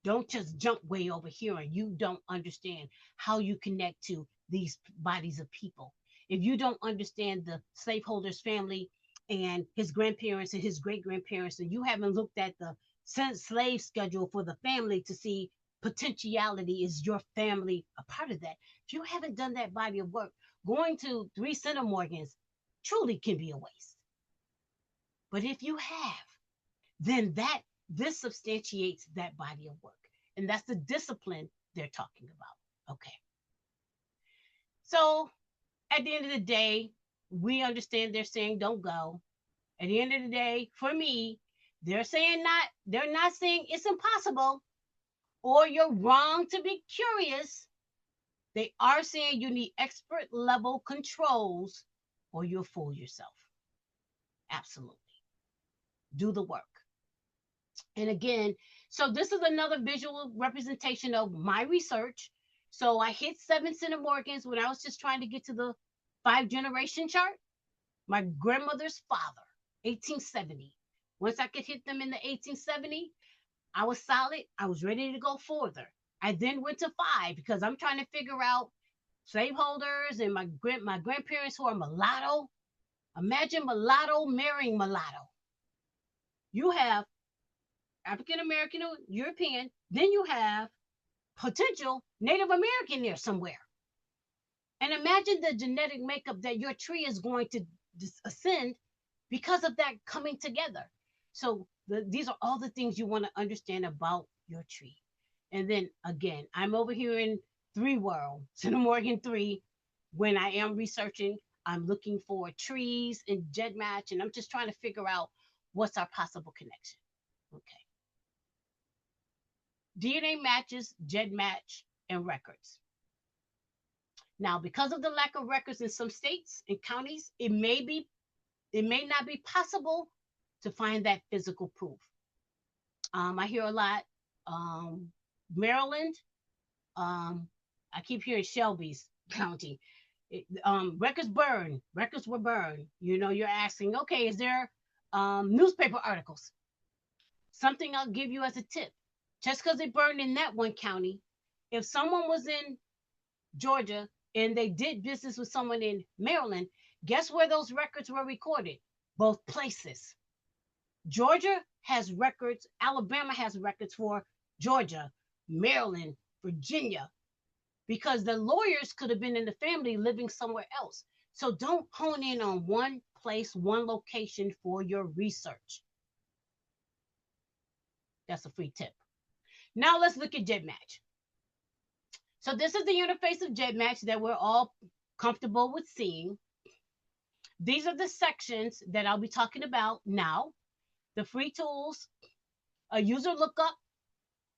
Don't just jump way over here and you don't understand how you connect to these bodies of people. If you don't understand the slaveholder's family and his grandparents and his great grandparents, and you haven't looked at the slave schedule for the family to see potentiality, is your family a part of that? If you haven't done that body of work, going to 3 center Morgans truly can be a waste. But if you have, then this substantiates that body of work. And that's the discipline they're talking about. Okay. So at the end of the day, we understand they're saying don't go. At the end of the day, for me, they're not saying it's impossible or you're wrong to be curious. They are saying you need expert level controls or you'll fool yourself. Absolutely. Do the work. And again, so this is another visual representation of my research. So I hit 7 centimorgans when I was just trying to get to the 5 generation chart. My grandmother's father, 1870. Once I could hit them in the 1870, I was solid. I was ready to go further. I then went to 5 because I'm trying to figure out slaveholders and my grandparents who are mulatto. Imagine mulatto marrying mulatto. You have African American or European, then you have potential Native American there somewhere. And imagine the genetic makeup that your tree is going to ascend because of that coming together. So these are all the things you want to understand about your tree. And then again, I'm over here in 3 world, Centimorgan 3. When I am researching, I'm looking for trees in Gedmatch, and I'm just trying to figure out what's our possible connection. Okay. DNA matches, Gedmatch, and records. Now, because of the lack of records in some states and counties, it may not be possible to find that physical proof. I hear a lot, Maryland. I keep hearing Shelby's County. Records burn. Records were burned. You're asking, okay, is there newspaper articles? Something I'll give you as a tip. Just because it burned in that one county, if someone was in Georgia and they did business with someone in Maryland, guess where those records were recorded? Both places. Georgia has records, Alabama has records for Georgia, Maryland, Virginia, because the lawyers could have been in the family living somewhere else. So don't hone in on one place, one location for your research. That's a free tip. Now let's look at Gedmatch. So this is the interface of Gedmatch that we're all comfortable with seeing. These are the sections that I'll be talking about now. The free tools, a user lookup,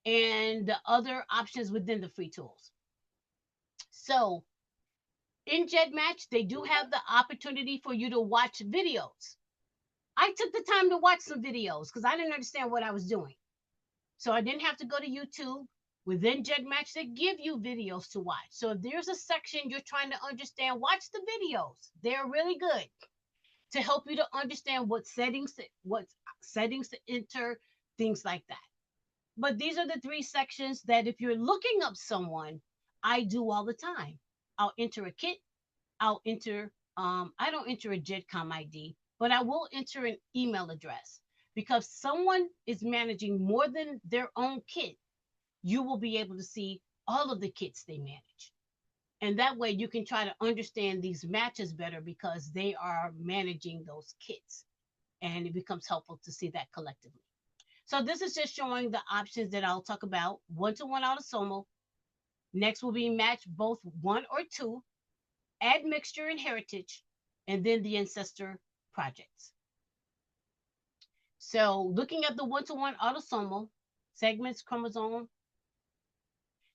and the other options within the free tools. So in Gedmatch, they do have the opportunity for you to watch videos. I took the time to watch some videos because I didn't understand what I was doing. So I didn't have to go to YouTube. Within Gedmatch, they give you videos to watch. So if there's a section you're trying to understand, watch the videos. They're really good to help you to understand what settings to enter, things like that. But these are the 3 sections that if you're looking up someone, I do all the time. I'll enter a kit. I'll enter, I don't enter a GEDCOM ID, but I will enter an email address, because someone is managing more than their own kit. You will be able to see all of the kits they manage. And that way you can try to understand these matches better because they are managing those kits. And it becomes helpful to see that collectively. So this is just showing the options that I'll talk about. 1-to-1 autosomal. Next will be match both 1 or 2. Add mixture and heritage. And then the ancestor projects. So looking at the 1-to-1 autosomal, segments, chromosome.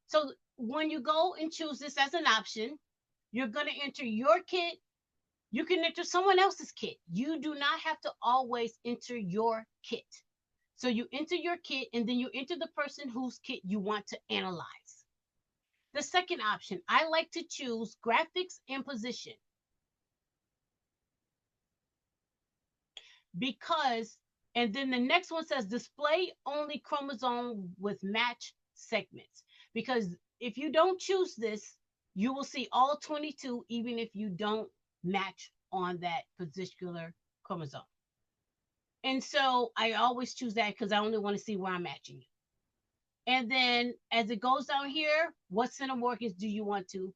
So when you go and choose this as an option, you're going to enter your kit. You can enter someone else's kit. You do not have to always enter your kit. So you enter your kit and then you enter the person whose kit you want to analyze. The second option, I like to choose graphics and position, because, and then the next one says display only chromosome with match segments. Because if you don't choose this, you will see all 22, even if you don't match on that particular chromosome. And so I always choose that because I only want to see where I'm matching you. And then as it goes down here, what centimorgans do you want to,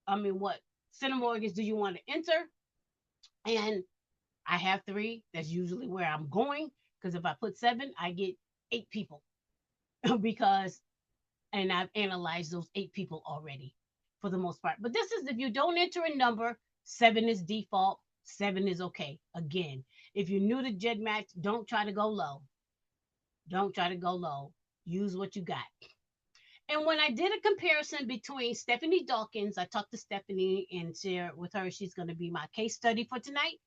what centimorgans do you want to enter? And I have 3. That's usually where I'm going, because if I put 7, I get 8 people because, and I've analyzed those 8 people already for the most part. But this is if you don't enter a number, 7 is default, 7 is okay. Again, if you're new to Gedmatch, don't try to go low. Don't try to go low. Use what you got. And when I did a comparison between Stephanie Dawkins, I talked to Stephanie and shared with her, she's going to be my case study for tonight.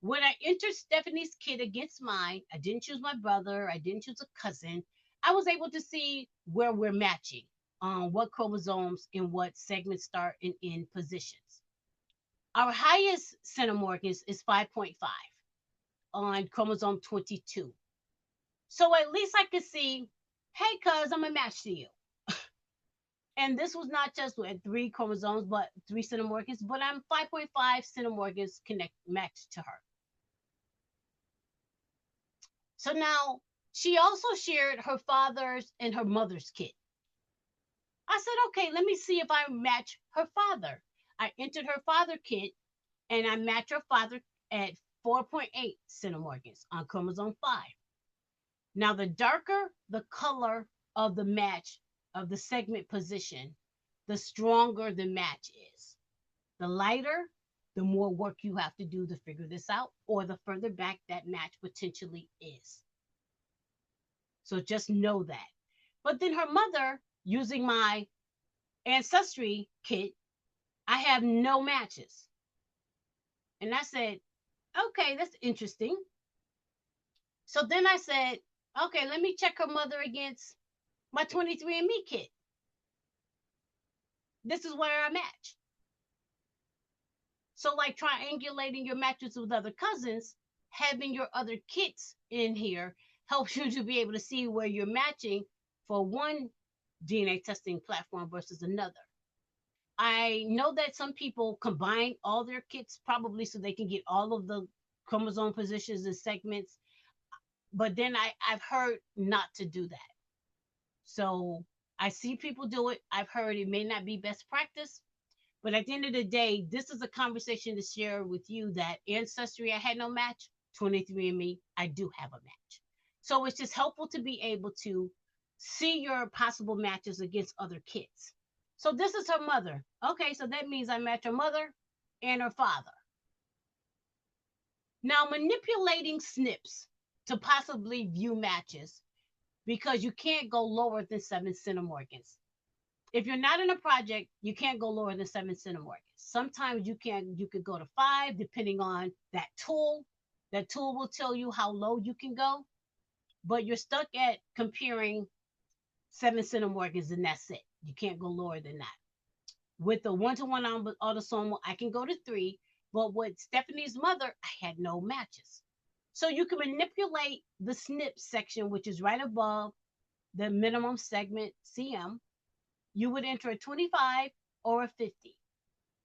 When I entered Stephanie's kit against mine, I didn't choose my brother, I didn't choose a cousin. I was able to see where we're matching on what chromosomes in what segments start and end positions. Our highest centimorg is 5.5 on chromosome 22. So at least I could see, hey, cuz I'm a match to you. And this was not just with 3 chromosomes, but 3 centimorgans, but I'm 5.5 centimorgans connect matched to her. So now she also shared her father's and her mother's kit. I said, okay, let me see if I match her father. I entered her father kit and I match her father at 4.8 centimorgans on chromosome 5. Now, the darker the color of the match of the segment position, the stronger the match is. The lighter, the more work you have to do to figure this out, or the further back that match potentially is. So just know that. But then her mother, using my ancestry kit, I have no matches. And I said, okay, that's interesting. So then I said, okay, let me check her mother against my 23andMe kit. This is where I match. So, like triangulating your matches with other cousins, having your other kits in here helps you to be able to see where you're matching for one DNA testing platform versus another. I know that some people combine all their kits probably so they can get all of the chromosome positions and segments, but then I've heard not to do that. So I see people do it. I've heard it may not be best practice, but at the end of the day, this is a conversation to share with you that ancestry, I had no match. 23andMe, I do have a match. So it's just helpful to be able to see your possible matches against other kits. So this is her mother. Okay, so that means I match her mother and her father. Now, manipulating SNPs to possibly view matches because you can't go lower than 7 centimorgans. If you're not in a project, you can't go lower than 7 centimorgans. Sometimes you could go to 5 depending on that tool. That tool will tell you how low you can go, but you're stuck at comparing 7 centimorgans and that's it. You can't go lower than that. With the one-to-one autosomal, I can go to 3, but with Stephanie's mother, I had no matches. So you can manipulate the SNP section, which is right above the minimum segment CM. You would enter a 25 or a 50.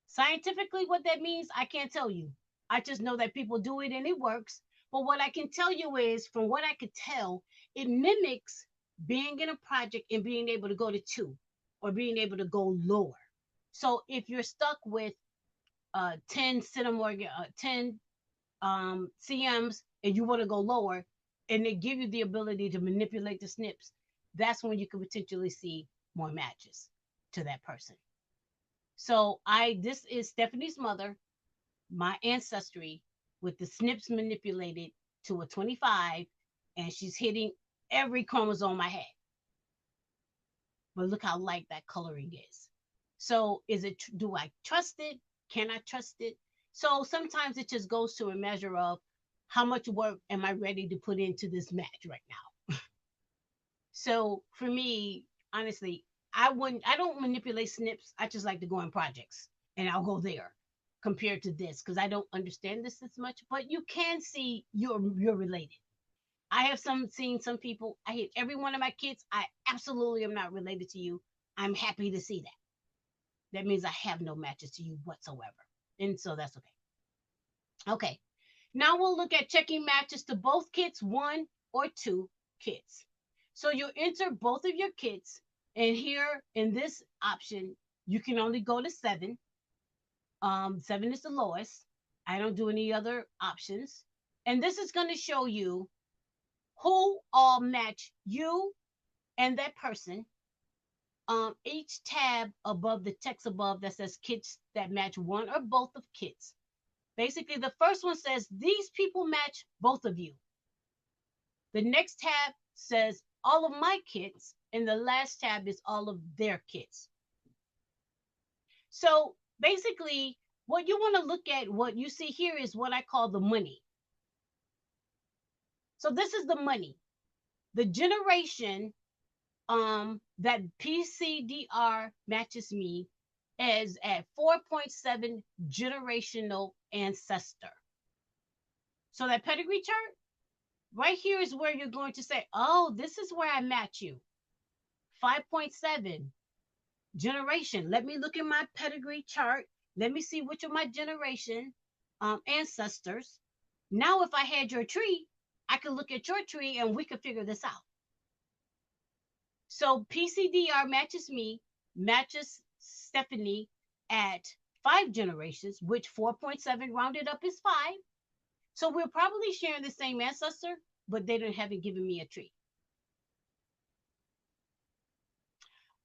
Scientifically, what that means, I can't tell you. I just know that people do it and it works. But what I can tell you is, from what I could tell, it mimics being in a project and being able to go to 2 or being able to go lower. So if you're stuck with 10 centimorgan, 10 CMs, and you want to go lower, and they give you the ability to manipulate the SNPs, that's when you can potentially see more matches to that person. So this is Stephanie's mother, my ancestry, with the SNPs manipulated to a 25, and she's hitting every chromosome I had. But look how light that coloring is. So do I trust it? Can I trust it? So sometimes it just goes to a measure of how much work am I ready to put into this match right now? So for me, honestly, I don't manipulate SNPs. I just like to go in projects and I'll go there compared to this because I don't understand this as much, but you can see you're related. I have seen some people, I hit every one of my kids. I absolutely am not related to you. I'm happy to see that. That means I have no matches to you whatsoever. And so that's okay. Okay. Now we'll look at checking matches to both kits, 1 or 2 kits. So you enter both of your kits, and here in this option, you can only go to 7. 7 is the lowest. I don't do any other options. And this is going to show you who all match you and that person. Each tab above the text above that says kits that match one or both of kits. Basically, the first one says these people match both of you. The next tab says all of my kits, and the last tab is all of their kits. So basically, what you want to look at, what you see here is what I call the money. So this is the money. The generation that PCDR matches me is at 4.7 generational ancestor. So that pedigree chart right here is where you're going to say, oh, this is where I match you. 5.7 generation. Let me look at my pedigree chart. Let me see which of my generation ancestors. Now, if I had your tree, I could look at your tree and we could figure this out. So PCDR matches me, matches Stephanie at 5 generations, which 4.7 rounded up is 5. So we're probably sharing the same ancestor, but they haven't given me a tree.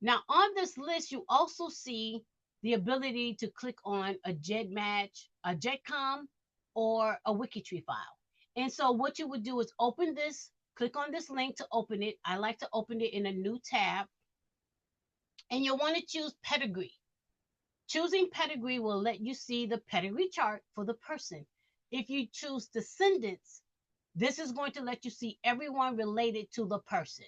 Now on this list, you also see the ability to click on a Gedmatch, a Gedcom, or a Wikitree file. And so what you would do is open this, click on this link to open it. I like to open it in a new tab. And you'll want to choose pedigree. Choosing pedigree will let you see the pedigree chart for the person. If you choose descendants, this is going to let you see everyone related to the person,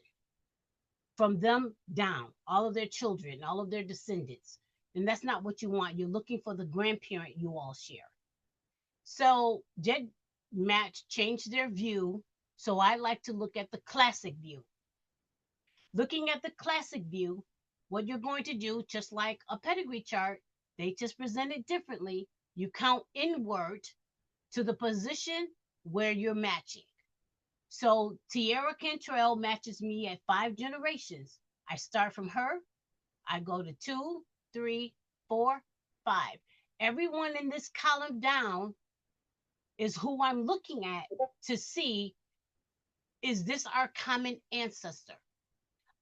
from them down, all of their children, all of their descendants. And that's not what you want. You're looking for the grandparent you all share. So Gedmatch changed their view. So I like to look at the classic view. Looking at the classic view, what you're going to do, just like a pedigree chart, they just present it differently. You count inward to the position where you're matching. So Tierra Cantrell matches me at 5 generations. I start from her. I go to 2, 3, 4, 5. Everyone in this column down is who I'm looking at to see, is this our common ancestor?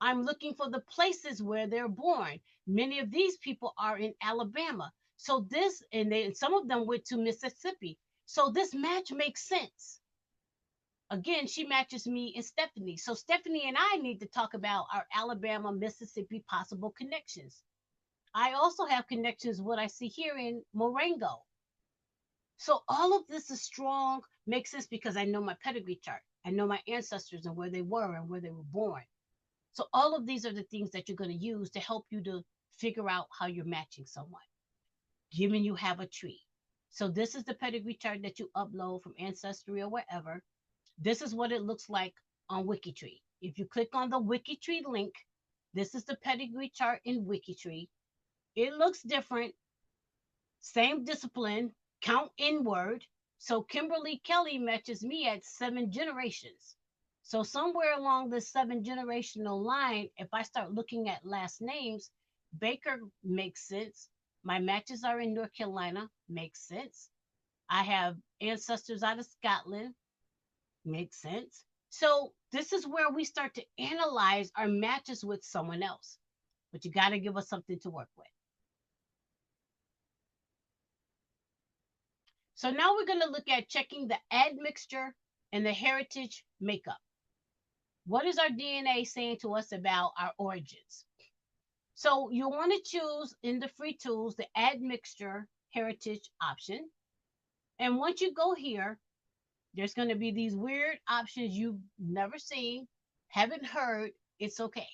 I'm looking for the places where they're born. Many of these people are in Alabama. So this, and some of them went to Mississippi. So this match makes sense. Again, she matches me and Stephanie. So Stephanie and I need to talk about our Alabama, Mississippi possible connections. I also have connections, what I see here in Marengo. So all of this is strong, makes sense because I know my pedigree chart. I know my ancestors and where they were and where they were born. So all of these are the things that you're going to use to help you to figure out how you're matching someone, given you have a tree. So this is the pedigree chart that you upload from Ancestry or wherever. This is what it looks like on Wikitree. If you click on the Wikitree link, this is the pedigree chart in Wikitree. It looks different. Same discipline, count inward. So Kimberly Kelly matches me at 7 generations. So somewhere along this 7 generational line, if I start looking at last names, Baker makes sense. My matches are in North Carolina, makes sense. I have ancestors out of Scotland, makes sense. So this is where we start to analyze our matches with someone else. But you got to give us something to work with. So now we're going to look at checking the admixture and the heritage makeup. What is our DNA saying to us about our origins? So you want to choose in the free tools the admixture heritage option. And once you go here, there's going to be these weird options you've never seen, haven't heard. It's okay.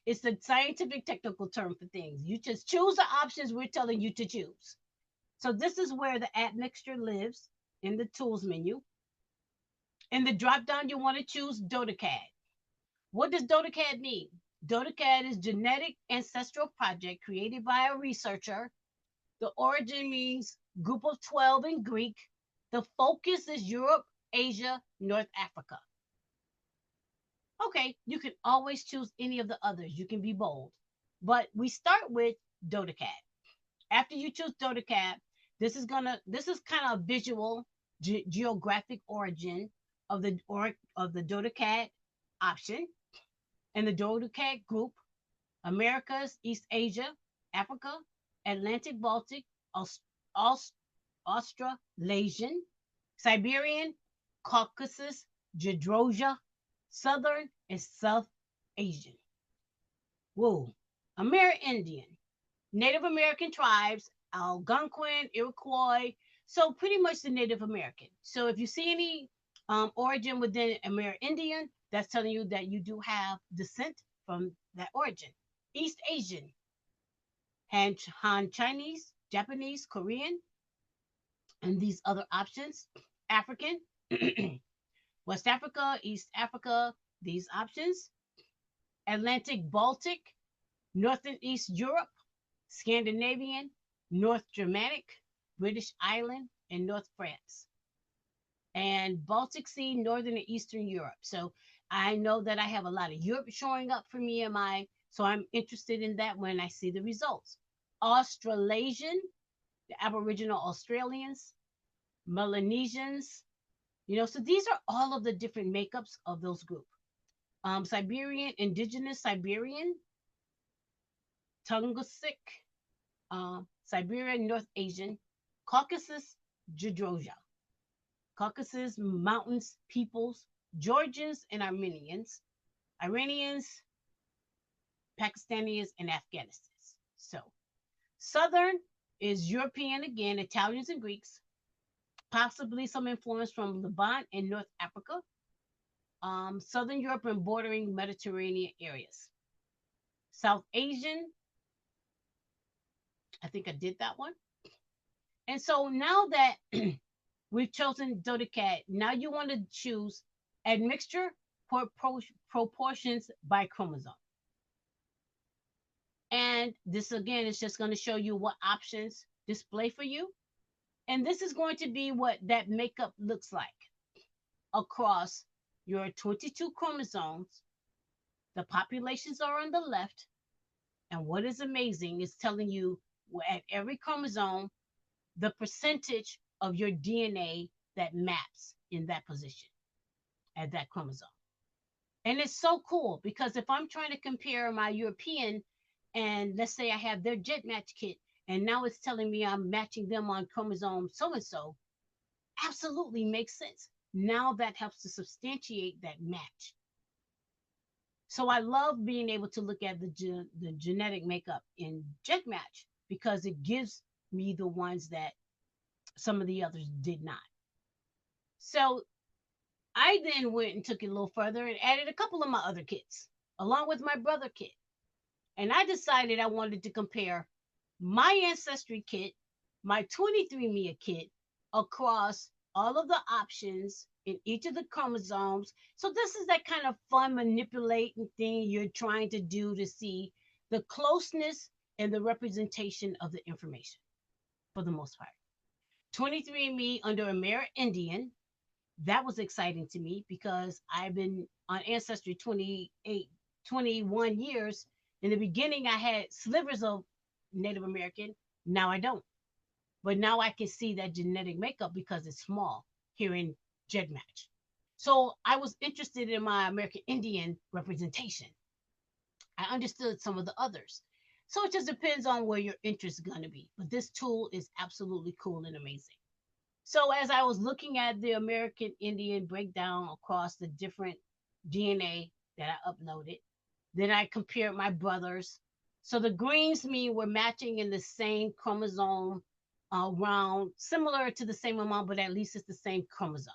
It's the scientific technical term for things. You just choose the options we're telling you to choose. So this is where the admixture lives in the tools menu. In the drop down, you want to choose DotaCAD. What does DotaCAD mean? DotaCAD is Genetic Ancestral Project created by a researcher. The origin means group of 12 in Greek. The focus is Europe, Asia, North Africa. Okay, you can always choose any of the others. You can be bold. But we start with DotaCAD. After you choose DotaCAD, this is kind of a visual geographic origin of the DotaCAD option. And the DotaCAD group: Americas, East Asia, Africa, Atlantic, Baltic, Australasian, Siberian, Caucasus, Gedrosia, Southern, and South Asian. Whoa. Amerindian, Native American tribes, Algonquin, Iroquois. So pretty much the Native American. So if you see any Origin within Amerindian, that's telling you that you do have descent from that origin. East Asian, Han Chinese, Japanese, Korean, and these other options. African, West Africa, East Africa, these options. Atlantic, Baltic, North and East Europe, Scandinavian, North Germanic, British Island, and North France. And Baltic Sea, Northern and Eastern Europe. So I know that I have a lot of Europe showing up for me in my, so I'm interested in that when I see the results. Australasian, the Aboriginal Australians, Melanesians, so these are all of the different makeups of those groups. Siberian, Indigenous Siberian, Tungusic, Siberian, North Asian, Caucasus, Jadroja, Caucasus Mountains peoples, Georgians and Armenians, Iranians, Pakistanis, and Afghanistans. So, Southern is European again, Italians and Greeks, possibly some influence from Levant and North Africa, Southern Europe and bordering Mediterranean areas. South Asian, I think I did that one. And so now that we've chosen DOTACAD, now you want to choose admixture proportions by chromosome. And this again is just going to show you what options display for you. And this is going to be what that makeup looks like across your 22 chromosomes. The populations are on the left. And what is amazing is telling you at every chromosome, the percentage of your DNA that maps in that position at that chromosome. And it's so cool because if I'm trying to compare my European and let's say I have their Gedmatch kit and now it's telling me I'm matching them on chromosome so-and-so, absolutely makes sense. Now that helps to substantiate that match. So I love being able to look at the genetic makeup in Gedmatch because it gives me the ones that some of the others did not. So I then went and took it a little further and added a couple of my other kits along with my brother kit. And I decided I wanted to compare my Ancestry kit, my 23andMe kit across all of the options in each of the chromosomes. So this is that kind of fun manipulating thing you're trying to do to see the closeness and the representation of the information for the most part. 23andMe under Amerindian, that was exciting to me because I've been on Ancestry 21 years. In the beginning, I had slivers of Native American. Now I don't. But now I can see that genetic makeup because it's small here in Gedmatch. So I was interested in my American Indian representation. I understood some of the others. So it just depends on where your interest is going to be. But this tool is absolutely cool and amazing. So as I was looking at the American Indian breakdown across the different DNA that I uploaded, then I compared my brothers. So the greens mean we're matching in the same chromosome around, similar to the same amount, but at least it's the same chromosome.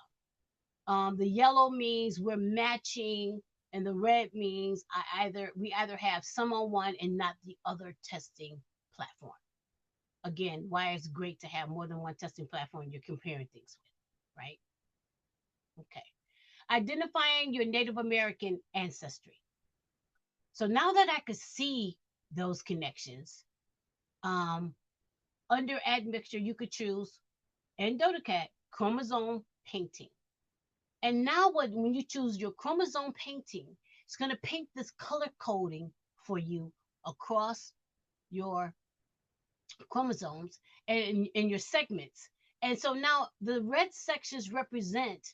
The yellow means we're matching, and the red means we either have some on one and not the other testing platform. Again, why it's great to have more than one testing platform you're comparing things with, right? Okay. Identifying your Native American ancestry. So now that I could see those connections, under admixture, you could choose in DOTACAD chromosome painting. And now when you choose your chromosome painting, it's going to paint this color coding for you across your chromosomes and in your segments. And so now the red sections represent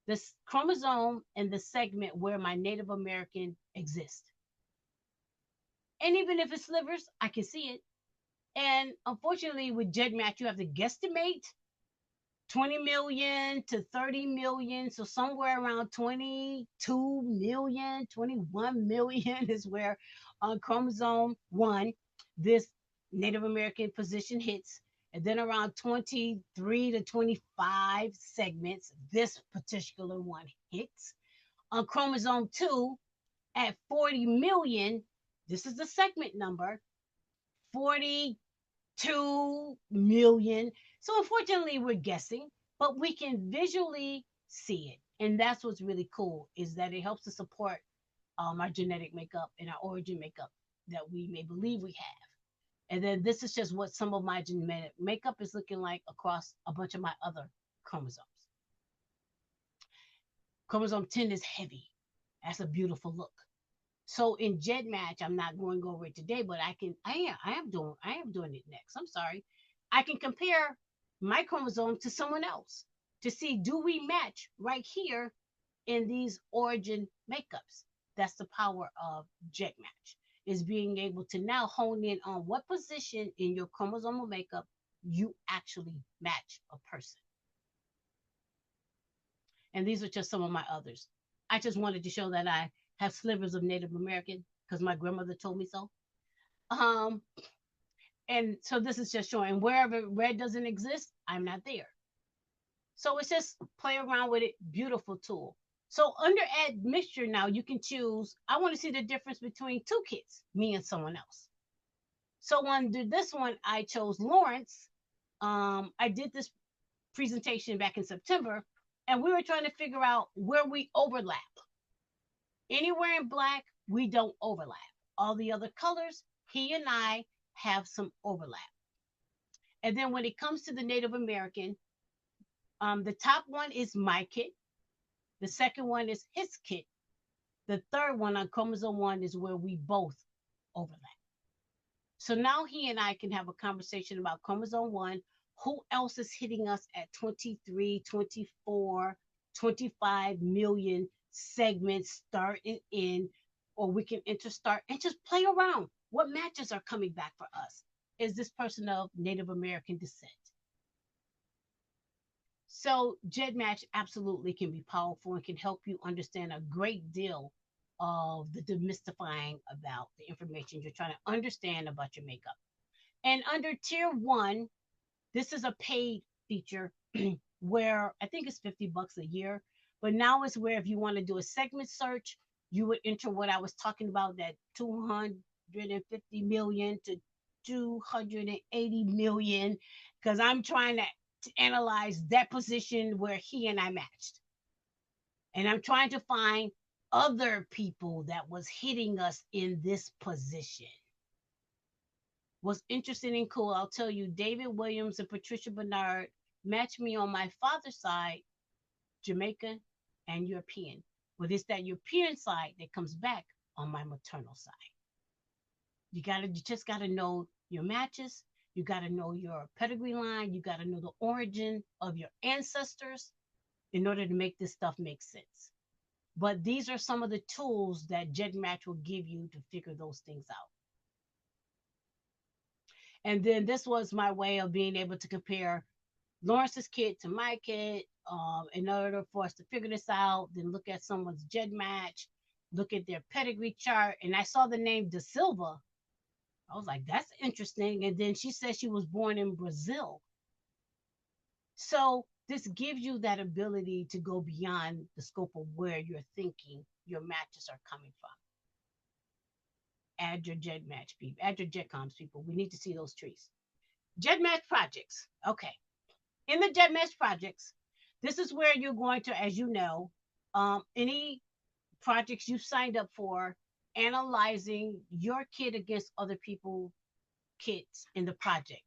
this chromosome and the segment where my Native American exists. And even if it's slivers, I can see it. And unfortunately, with Gedmatch, you have to guesstimate 20 million to 30 million. So somewhere around 22 million, 21 million is where on chromosome 1, this Native American position hits. And then around 23 to 25 segments, this particular one hits. On chromosome 2, at 40 million, this is the segment number, 42 million. So unfortunately, we're guessing, but we can visually see it. And that's what's really cool, is that it helps to support our genetic makeup and our origin makeup that we may believe we have. And then this is just what some of my genetic makeup is looking like across a bunch of my other chromosomes. Chromosome 10 is heavy. That's a beautiful look. So in Gedmatch, I'm not going over it today, but I am doing it next. I'm sorry. I can compare my chromosome to someone else to see, do we match right here in these origin makeups? That's the power of Gedmatch, is being able to now hone in on what position in your chromosomal makeup you actually match a person. And these are just some of my others. I just wanted to show that I have slivers of Native American because my grandmother told me so. Um, and so this is just showing wherever red doesn't exist, I'm not there. So it's just play around with it. Beautiful tool. So under admixture now, you can choose, I want to see the difference between two kids, me and someone else. So under this one, I chose Lawrence. I did this presentation back in September, and we were trying to figure out where we overlap. Anywhere in black, we don't overlap. All the other colors, he and I have some overlap. And then when it comes to the Native American, the top one is my kit. The second one is his kit. The third one on chromosome 1 is where we both overlap. So now he and I can have a conversation about chromosome 1. Who else is hitting us at 23, 24, 25 million segments starting in, or we can enter start and just play around. What matches are coming back for us? Is this person of Native American descent? So Gedmatch absolutely can be powerful and can help you understand a great deal of the demystifying about the information you're trying to understand about your makeup. And under tier 1, this is a paid feature where I think it's $50 a year. But now it's where if you want to do a segment search, you would enter what I was talking about, that 250 million to 280 million, because I'm trying to analyze that position where he and I matched. And I'm trying to find other people that was hitting us in this position. What's interesting and cool, I'll tell you, David Williams and Patricia Bernard matched me on my father's side, Jamaican and European. But it's that European side that comes back on my maternal side. You just gotta know your matches. You gotta know your pedigree line. You gotta know the origin of your ancestors in order to make this stuff make sense. But these are some of the tools that Gedmatch will give you to figure those things out. And then this was my way of being able to compare Lawrence's kid to my kid, in order for us to figure this out. Then look at someone's Gedmatch, look at their pedigree chart. And I saw the name Da Silva. I was like, that's interesting. And then she said she was born in Brazil. So this gives you that ability to go beyond the scope of where you're thinking your matches are coming from. Add your Gedmatch people, add your Gedcoms people. We need to see those trees. Gedmatch projects. Okay. In the Gedmatch projects, this is where you're going to, as you know, any projects you signed up for, analyzing your kid against other people's kids in the project.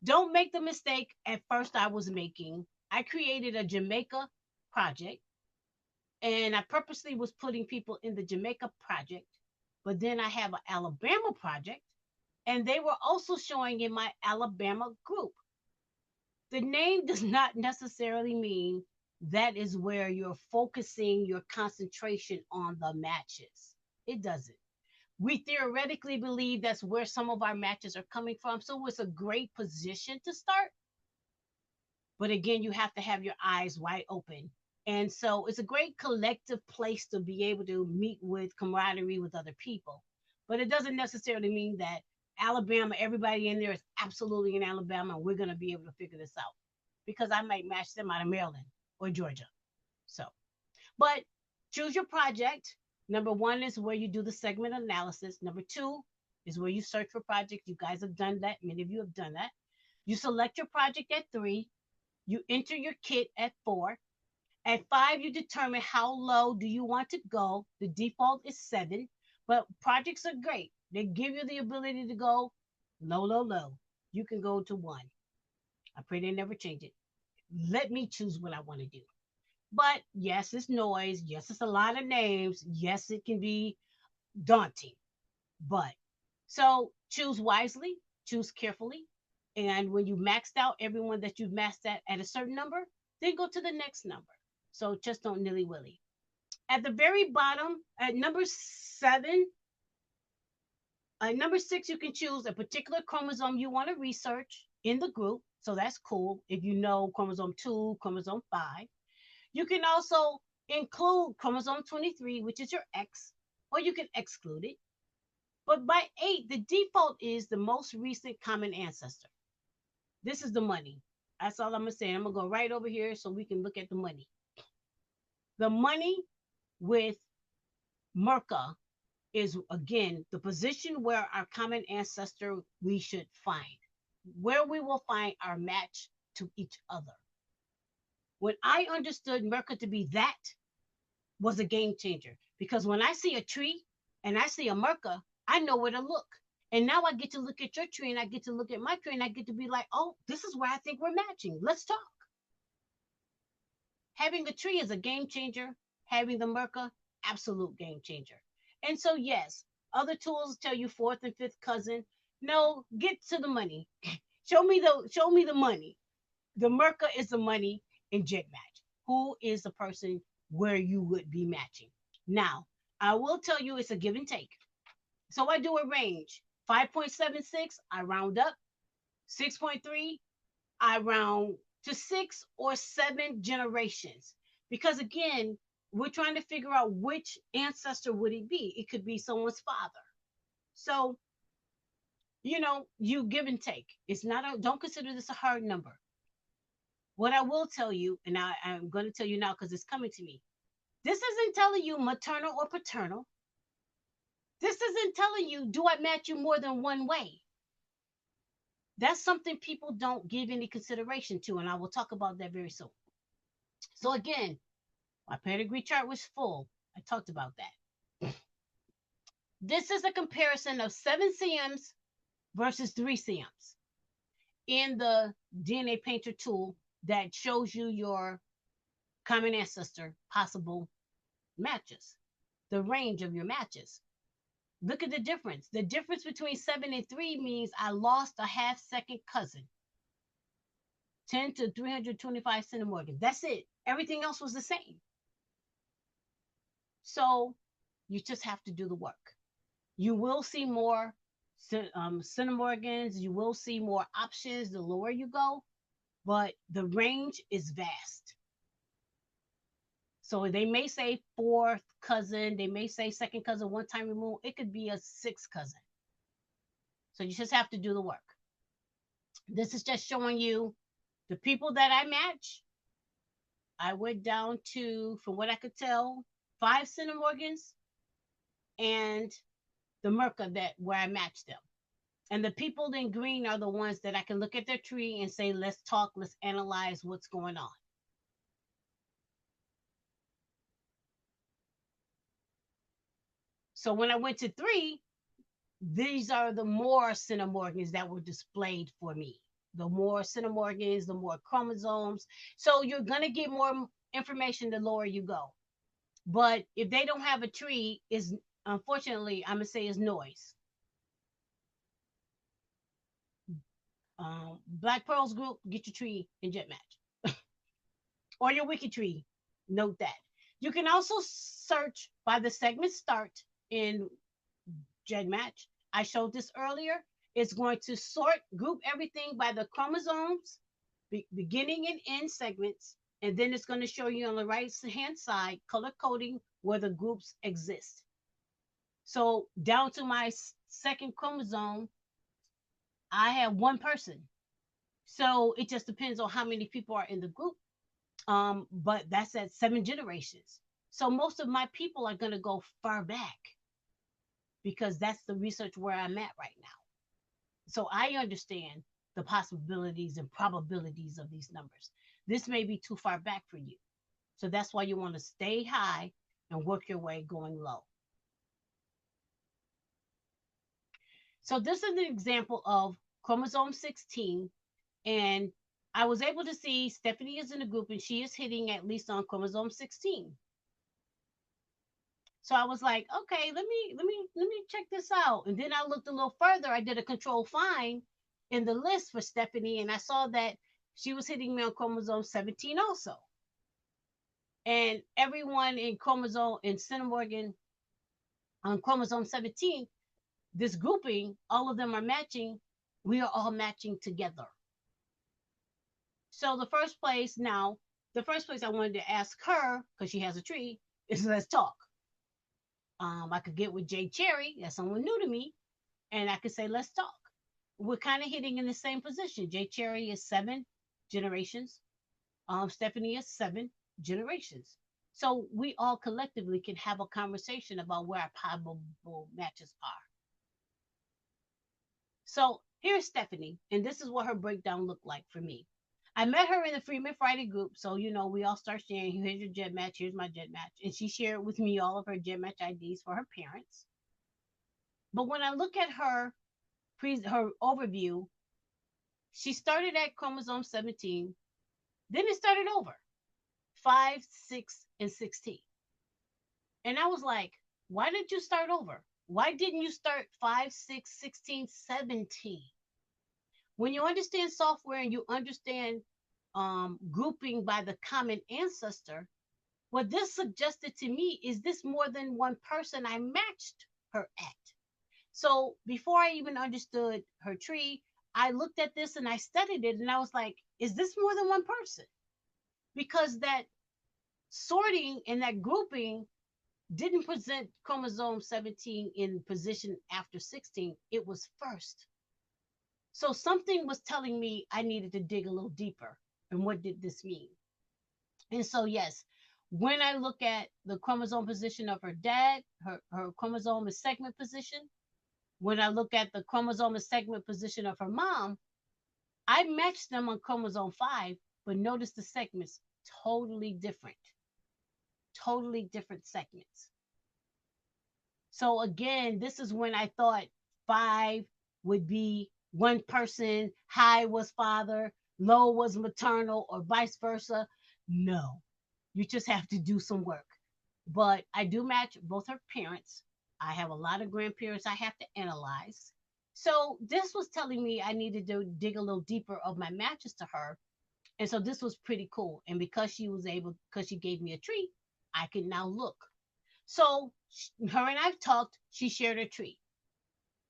Don't make the mistake at first I was making. I created a Jamaica project, and I purposely was putting people in the Jamaica project, but then I have an Alabama project, and they were also showing in my Alabama group. The name does not necessarily mean that is where you're focusing your concentration on the matches. It doesn't. We theoretically believe that's where some of our matches are coming from. So it's a great position to start. But again, you have to have your eyes wide open. And so it's a great collective place to be able to meet with camaraderie with other people. But it doesn't necessarily mean that Alabama, everybody in there is absolutely in Alabama, and we're going to be able to figure this out because I might match them out of Maryland or Georgia. So, but choose your project. Number one is where you do the segment analysis. Number two is where you search for projects. You guys have done that. Many of you have done that. You select your project at 3. You enter your kit at 4. At 5, you determine how low do you want to go. The default is 7, but projects are great. They give you the ability to go low, low, low. You can go to 1. I pray they never change it. Let me choose what I want to do. But yes, it's noise. Yes, it's a lot of names. Yes, it can be daunting. But so choose wisely, choose carefully. And when you maxed out everyone that you've maxed at a certain number, then go to the next number. So just don't nilly willy. At the very bottom, at number 6, you can choose a particular chromosome you want to research in the group. So that's cool if you know chromosome 2, chromosome 5. You can also include chromosome 23, which is your X, or you can exclude it. But by 8, the default is the most recent common ancestor. This is the money. That's all I'm going to say. I'm going to go right over here so we can look at the money. The money with Merca is, again, the position where our common ancestor we should find, where we will find our match to each other. When I understood Merca to be that, was a game changer. Because when I see a tree and I see a Merca, I know where to look. And now I get to look at your tree and I get to look at my tree and I get to be like, oh, this is where I think we're matching. Let's talk. Having a tree is a game changer. Having the Merca, absolute game changer. And so, yes, other tools tell you fourth and fifth cousin. No, get to the money. Show me the money. The Merca is the money in Gedmatch. Who is the person where you would be matching? Now, I will tell you it's a give and take. So I do a range. 5.76, I round up. 6.3, I round to 6 or 7 generations. Because again, we're trying to figure out which ancestor would it be. It could be someone's father. So, you give and take. It's not don't consider this a hard number. What I will tell you, and I'm going to tell you now because it's coming to me. This isn't telling you maternal or paternal. This isn't telling you, do I match you more than one way? That's something people don't give any consideration to, and I will talk about that very soon. So again, my pedigree chart was full. I talked about that. This is a comparison of 7 CMs versus 3 CMs in the DNA Painter tool that shows you your common ancestor possible matches, the range of your matches. Look at the difference. The difference between 7 and 3 means I lost a half-second cousin. 10 to 325 centimorgans. That's it. Everything else was the same. So you just have to do the work. You will see more centimorgans. You will see more options the lower you go, but the range is vast. So they may say 4th cousin. They may say 2nd cousin, one time removed. It could be a 6th cousin. So you just have to do the work. This is just showing you the people that I match. I went down to, from what I could tell, 5 centimorgans and the Merca where I matched them. And the people in green are the ones that I can look at their tree and say, let's talk, let's analyze what's going on. So when I went to 3, these are the more centimorgans that were displayed for me. The more centimorgans, the more chromosomes. So you're going to get more information the lower you go. But if they don't have a tree, is unfortunately, I'm going to say is noise. Black Pearls group, get your tree in Gedmatch. Or your wiki tree. Note that. You can also search by the segment start in Gedmatch. I showed this earlier. It's going to group everything by the chromosomes, beginning and end segments, and then it's going to show you on the right hand side color coding where the groups exist. So down to my 2nd chromosome, I have one person. So it just depends on how many people are in the group. But that's at 7 generations. So most of my people are going to go far back because that's the research where I'm at right now. So I understand the possibilities and probabilities of these numbers. This may be too far back for you. So that's why you want to stay high and work your way going low. So this is an example of chromosome 16. And I was able to see Stephanie is in the group and she is hitting at least on chromosome 16. So I was like, okay, let me check this out. And then I looked a little further. I did a control find in the list for Stephanie, and I saw that she was hitting me on chromosome 17 also. And everyone in chromosome in Centimorgan on chromosome 17, this grouping, all of them are matching. We are all matching together. So the first place I wanted to ask her, because she has a tree, is let's talk. I could get with Jay Cherry, that's someone new to me, and I could say, let's talk. We're kind of hitting in the same position. Jay Cherry is 7 generations. Stephanie is 7 generations. So we all collectively can have a conversation about where our probable matches are. So here's Stephanie, and this is what her breakdown looked like for me. I met her in the Freeman Friday group. So, we all start sharing. Here's your Gedmatch. Here's my Gedmatch. And she shared with me all of her Gedmatch IDs for her parents. But when I look at her overview, she started at chromosome 17. Then it started over 5, 6, and 16. And I was like, why did you start over? Why didn't you start 5, 6, 16, 17? When you understand software and you understand grouping by the common ancestor, what this suggested to me is this more than one person I matched her at. So before I even understood her tree, I looked at this and I studied it and I was like, is this more than one person? Because that sorting and that grouping didn't present chromosome 17 in position after 16. It was first. So something was telling me I needed to dig a little deeper. And what did this mean? And so, yes, when I look at the chromosome position of her dad, her chromosome is segment position. When I look at the chromosome segment position of her mom, I matched them on chromosome 5, but notice the segments totally different. Totally different segments. So again, this is when I thought 5 would be one person, high was father, low was maternal, or vice versa. No, you just have to do some work. But I do match both her parents. I have a lot of grandparents I have to analyze. So this was telling me I needed to dig a little deeper of my matches to her. And so this was pretty cool. And because she gave me a tree, I can now look. So her and I've talked, she shared her tree.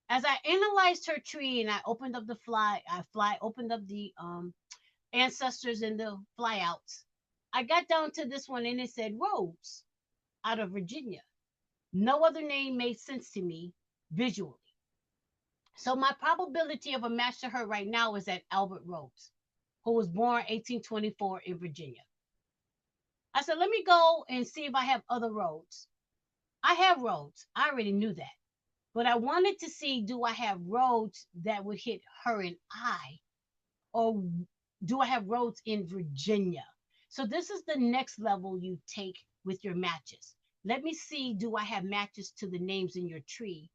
As I analyzed her tree and I opened up opened up the ancestors and the flyouts, I got down to this one and it said Rhodes out of Virginia. No other name made sense to me visually. So my probability of a match to her right now is at Albert Rhodes, who was born 1824 in Virginia. I said, let me go and see if I have other Rhodes. I have Rhodes. I already knew that. But I wanted to see, do I have Rhodes that would hit her and I? Or do I have Rhodes in Virginia? So this is the next level you take with your matches. Let me see, do I have matches to the names in your tree?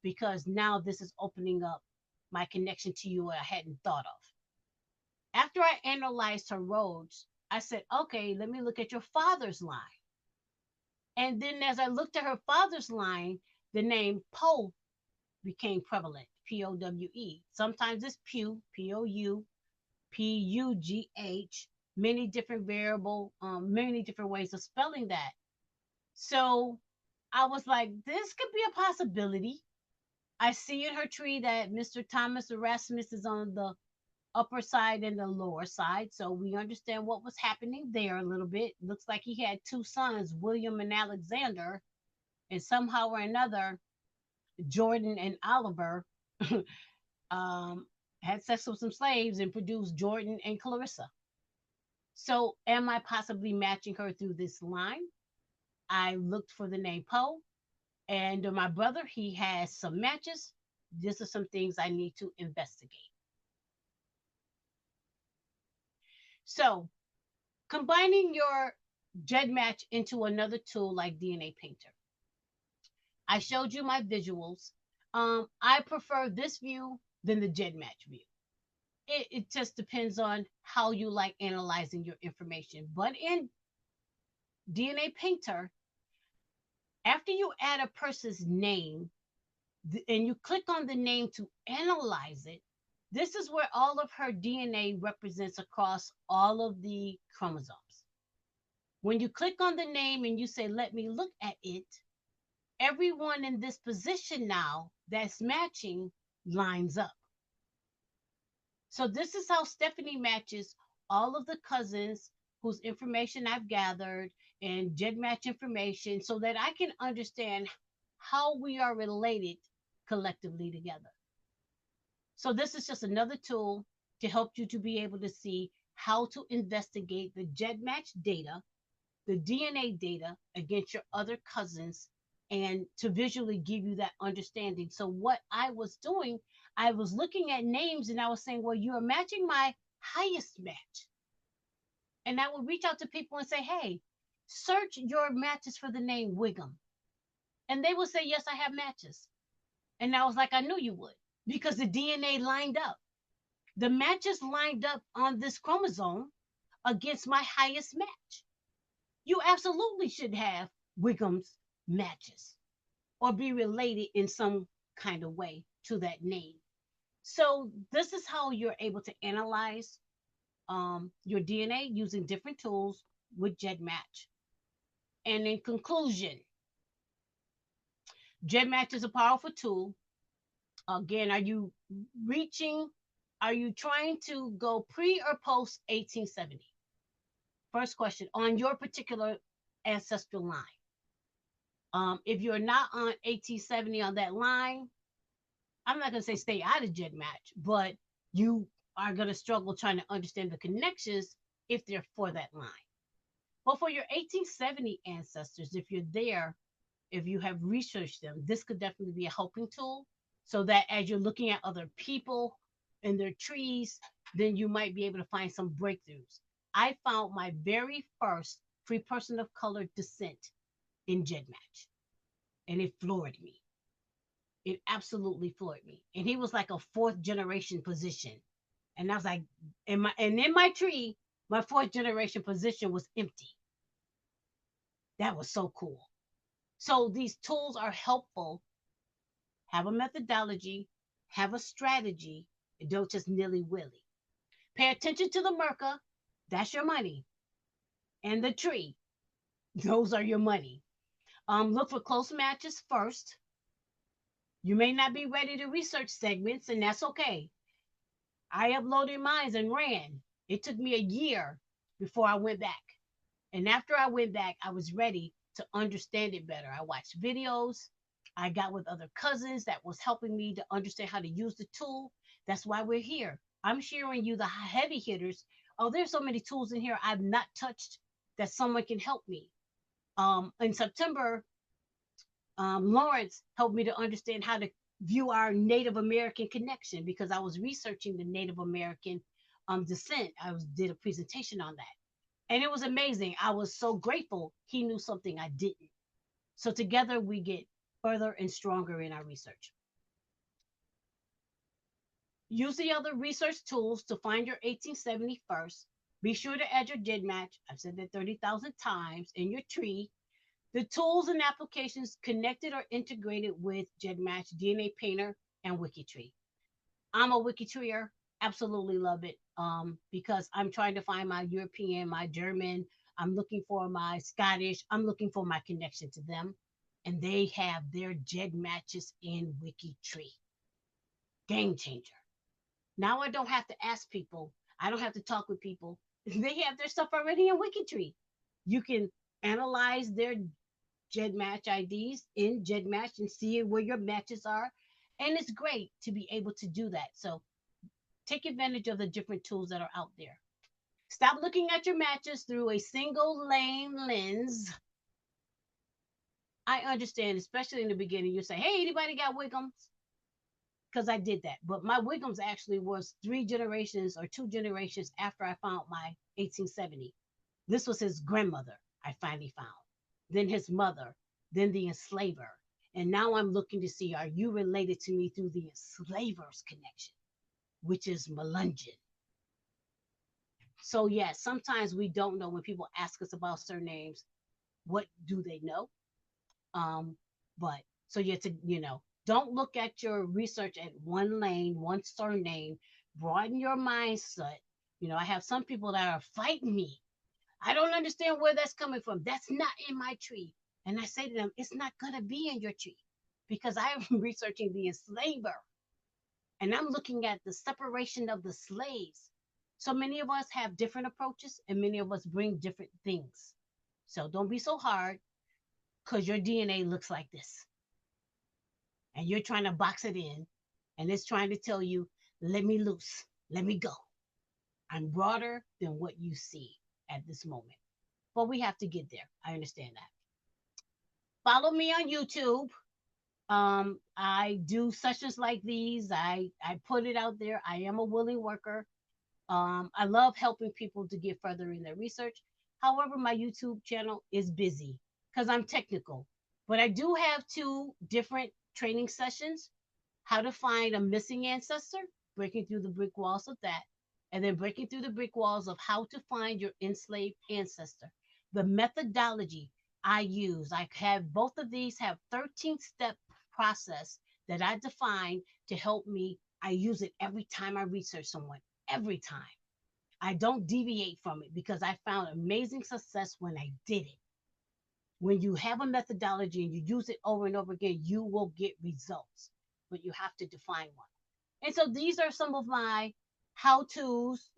Because now this is opening up my connection to you I hadn't thought of. After I analyzed her Rhodes, I said, okay, let me look at your father's line. And then as I looked at her father's line, the name Poe became prevalent, P-O-W-E. Sometimes it's Pew, P-O-U, P-U-G-H, many different many different ways of spelling that. So I was like, this could be a possibility. I see in her tree that Mr. Thomas Erasmus is on the upper side and the lower side. So we understand what was happening there a little bit. Looks like he had 2 sons, William and Alexander, and somehow or another, Jordan and Oliver. had sex with some slaves and produced Jordan and Clarissa. So, am I possibly matching her through this line? I looked for the name Poe, and my brother, he has some matches. These are some things I need to investigate. So, combining your Gedmatch into another tool like DNA Painter. I showed you my visuals. I prefer this view than the Gedmatch view. It just depends on how you like analyzing your information. But in DNA Painter, after you add a person's name and you click on the name to analyze it, this is where all of her DNA represents across all of the chromosomes. When you click on the name and you say, let me look at it, everyone in this position now that's matching lines up. So this is how Stephanie matches all of the cousins whose information I've gathered and Gedmatch information so that I can understand how we are related collectively together. So this is just another tool to help you to be able to see how to investigate the Gedmatch data, the DNA data against your other cousins, and to visually give you that understanding. So what I was doing, I was looking at names and I was saying, well, you are matching my highest match. And I would reach out to people and say, hey, search your matches for the name Wiggum. And they would say, yes, I have matches. And I was like, I knew you would, because the DNA lined up. The matches lined up on this chromosome against my highest match. You absolutely should have Wiggum's matches or be related in some kind of way to that name. So this is how you're able to analyze your DNA using different tools with Gedmatch. And in conclusion, Gedmatch is a powerful tool. Again, are you trying to go pre or post 1870? First question, on your particular ancestral line. If you're not on 1870 on that line, I'm not going to say stay out of Gedmatch, but you are going to struggle trying to understand the connections if they're for that line. But for your 1870 ancestors, if you're there, if you have researched them, this could definitely be a helping tool so that as you're looking at other people and their trees, then you might be able to find some breakthroughs. I found my very first free person of color descent in Gedmatch, and it floored me. It absolutely floored me. And he was like a fourth generation position. And I was like, in my tree, my fourth generation position was empty. That was so cool. So these tools are helpful. Have a methodology, have a strategy, and don't just nilly-willy. Pay attention to the Merca. That's your money. And the tree. Those are your money. Look for close matches first. You may not be ready to research segments, and that's okay. I uploaded mine and ran. It took me a year before I went back. And after I went back, I was ready to understand it better. I watched videos. I got with other cousins that was helping me to understand how to use the tool. That's why we're here. I'm sharing you the heavy hitters. Oh, there's so many tools in here I've not touched that someone can help me. In September, Lawrence helped me to understand how to view our Native American connection because I was researching the Native American descent. Did a presentation on that. And it was amazing. I was so grateful he knew something I didn't. So together we get further and stronger in our research. Use the other research tools to find your 1870 first. Be sure to add your Gedmatch. I've said that 30,000 times in your tree. The tools and applications connected or integrated with Gedmatch, DNA Painter, and WikiTree. I'm a WikiTreeer. Absolutely love it because I'm trying to find my European, my German. I'm looking for my Scottish. I'm looking for my connection to them. And they have their Gedmatches in WikiTree. Game changer. Now I don't have to ask people. I don't have to talk with people. They have their stuff already in WikiTree. You can analyze their Gedmatch IDs in Gedmatch and see where your matches are. And it's great to be able to do that. So Take advantage of the different tools that are out there. Stop looking at your matches through a single lane lens. I understand, especially in the beginning, you say, hey, anybody got Wiggums? Because I did that. But my Wiggums actually was 3 generations or 2 generations after I found my 1870. This was his grandmother I finally found, then his mother, then the enslaver. And now I'm looking to see, are you related to me through the enslaver's connection, which is Melungeon? So, yes, sometimes we don't know when people ask us about surnames, what do they know? Um, but so you have to, don't look at your research at one lane, one surname, broaden your mindset. I have some people that are fighting me. I don't understand where that's coming from. That's not in my tree. And I say to them, it's not going to be in your tree because I'm researching the enslaver and I'm looking at the separation of the slaves. So many of us have different approaches and many of us bring different things. So don't be so hard because your DNA looks like this. And you're trying to box it in and it's trying to tell you, let me loose, let me go. I'm broader than what you see at this moment. But we have to get there. I understand that. Follow me on YouTube. I do sessions like these. I put it out there. I am a willing worker. I love helping people to get further in their research. However, my YouTube channel is busy because I'm technical. But I do have 2 different training sessions: how to find a missing ancestor, breaking through the brick walls of that, and then breaking through the brick walls of how to find your enslaved ancestor. The methodology I use, I have both of these have 13-step process that I define to help me. I use it every time I research someone, every time. I don't deviate from it because I found amazing success when I did it. When you have a methodology and you use it over and over again, you will get results, but you have to define one. And so these are some of my how to's.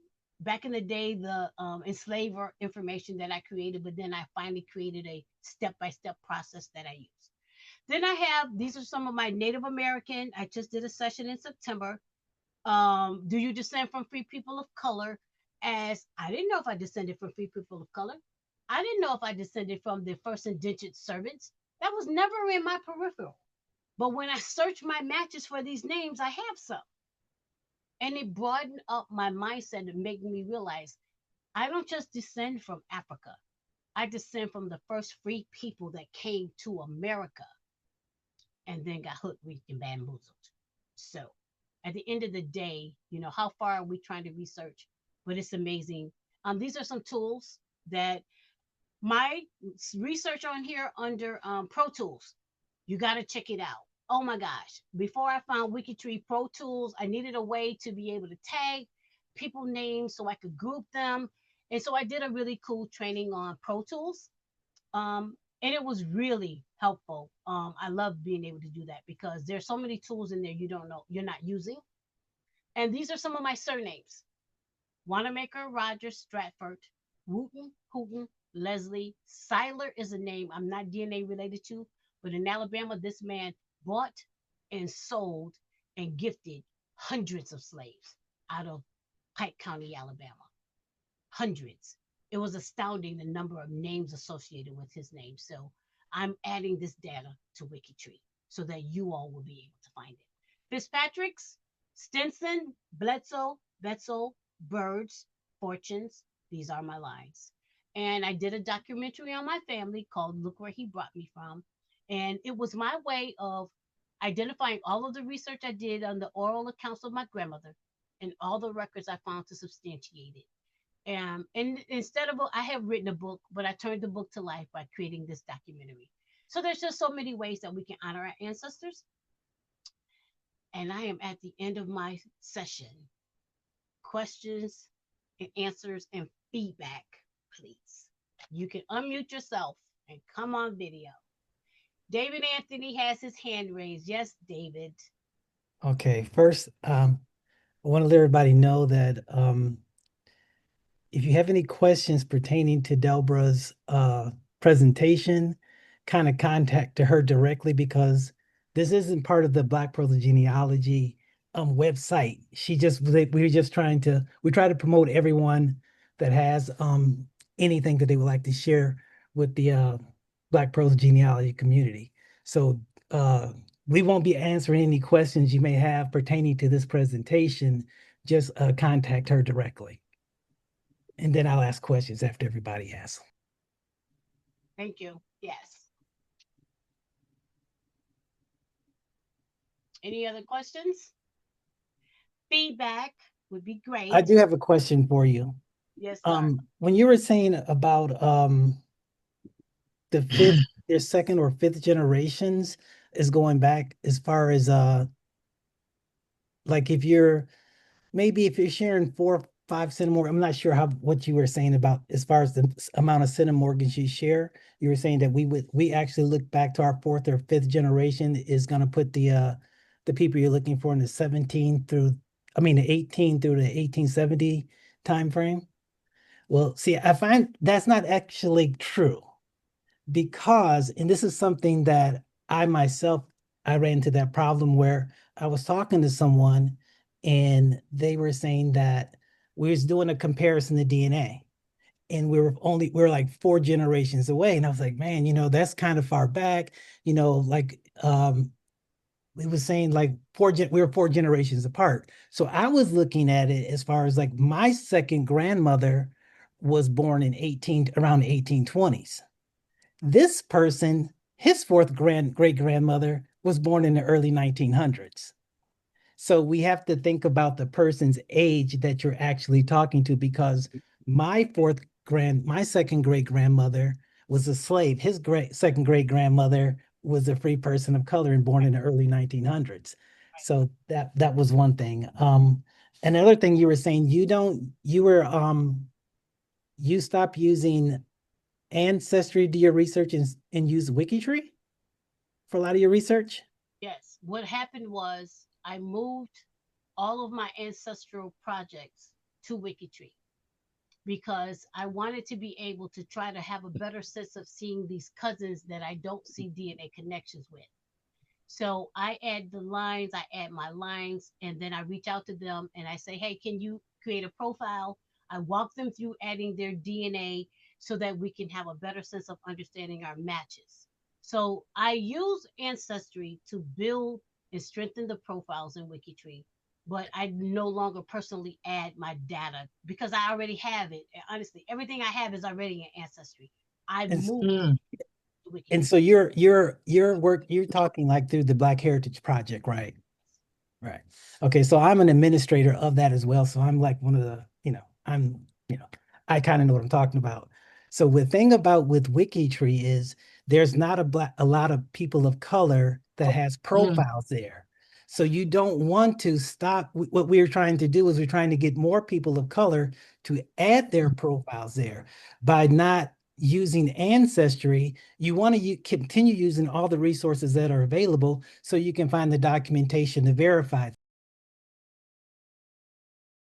Back in the day, the enslaver information that I created, but then I finally created a step by step process that I use. Then I have, these are some of my Native American. I just did a session in September. Do you descend from free people of color? As I didn't know if I descended from free people of color. I didn't know if I descended from the first indentured servants. That was never in my peripheral. But when I search my matches for these names, I have some. And it broadened up my mindset and made me realize I don't just descend from Africa. I descend from the first free people that came to America and then got hoodwinked and bamboozled. So at the end of the day, how far are we trying to research? But it's amazing. These are some tools that my research on here under Pro Tools. You got to check it out. Oh my gosh. Before I found WikiTree Pro Tools, I needed a way to be able to tag people names so I could group them. And so I did a really cool training on Pro Tools. And it was really helpful. I love being able to do that because there's so many tools in there you don't know, you're not using. And these are some of my surnames: Wanamaker, Rogers, Stratford, Wooten, Hooten, Leslie. Seiler is a name I'm not DNA related to, but in Alabama, this man bought and sold and gifted hundreds of slaves out of Pike County, Alabama. Hundreds. It was astounding the number of names associated with his name. So I'm adding this data to WikiTree so that you all will be able to find it. Fitzpatrick's, Stinson, Bledsoe, Betzel, Birds, Fortunes. These are my lines. And I did a documentary on my family called Look Where He Brought Me From. And it was my way of identifying all of the research I did on the oral accounts of my grandmother and all the records I found to substantiate it. And instead of, I have written a book, but I turned the book to life by creating this documentary. So there's just so many ways that we can honor our ancestors. And I am at the end of my session. Questions and answers and feedback, please. You can unmute yourself and come on video. David Anthony has his hand raised. Yes, David. Okay, first, I want to let everybody know that if you have any questions pertaining to Delbra's presentation, kind of contact to her directly because this isn't part of the Black Pearl genealogy website. We were just we try to promote everyone that has anything that they would like to share with the Black Pearls genealogy community. So we won't be answering any questions you may have pertaining to this presentation. Just contact her directly. And then I'll ask questions after everybody asks. Thank you. Yes. Any other questions? Feedback would be I great. do have a question for you. Yes, sir. When you were saying about the fifth, their second or fifth generations is going back as far as like if you're maybe if you're sharing 4 or 5 centimorgans, I'm not sure how what you were saying about as far as the amount of centimorgans you share. You were saying that we actually look back to our fourth or fifth generation is going to put the people you're looking for in the 17 through the 18 through the 1870 time frame. Well, see, I find that's not actually true because, and this is something that I myself, I ran into that problem where I was talking to someone and they were saying that we was doing a comparison to DNA and we were like 4 generations away. And I was like, man, that's kind of far back, like, we was saying like we were 4 generations apart. So I was looking at it as far as like my second grandmother was born in around the 1820s. This person, his fourth great grandmother, was born in the early 1900s. So we have to think about the person's age that you're actually talking to because my second great grandmother was a slave. His second great grandmother was a free person of color and born in the early 1900s. So that was one thing. Another thing you were saying, you stopped using Ancestry to your research and use Wikitree for a lot of your research? Yes. What happened was I moved all of my ancestral projects to WikiTree because I wanted to be able to try to have a better sense of seeing these cousins that I don't see DNA connections with. So I add the lines, I add my lines, and then I reach out to them and I say, hey, can you create a profile? I walk them through adding their DNA so that we can have a better sense of understanding our matches. So I use Ancestry to build and strengthen the profiles in WikiTree, but I no longer personally add my data because I already have it. And honestly, everything I have is already in Ancestry. I And moved to and WikiTree. so you're talking like through the Black Heritage Project, right? Right. Okay, so I'm an administrator of that as well. So I'm like one of the, I kind of know what I'm talking about. So the thing about with WikiTree is there's not a lot of people of color that has profiles there. So you don't want to stop. What we're trying to do is we're trying to get more people of color to add their profiles there by not using Ancestry. You want to continue using all the resources that are available so you can find the documentation to verify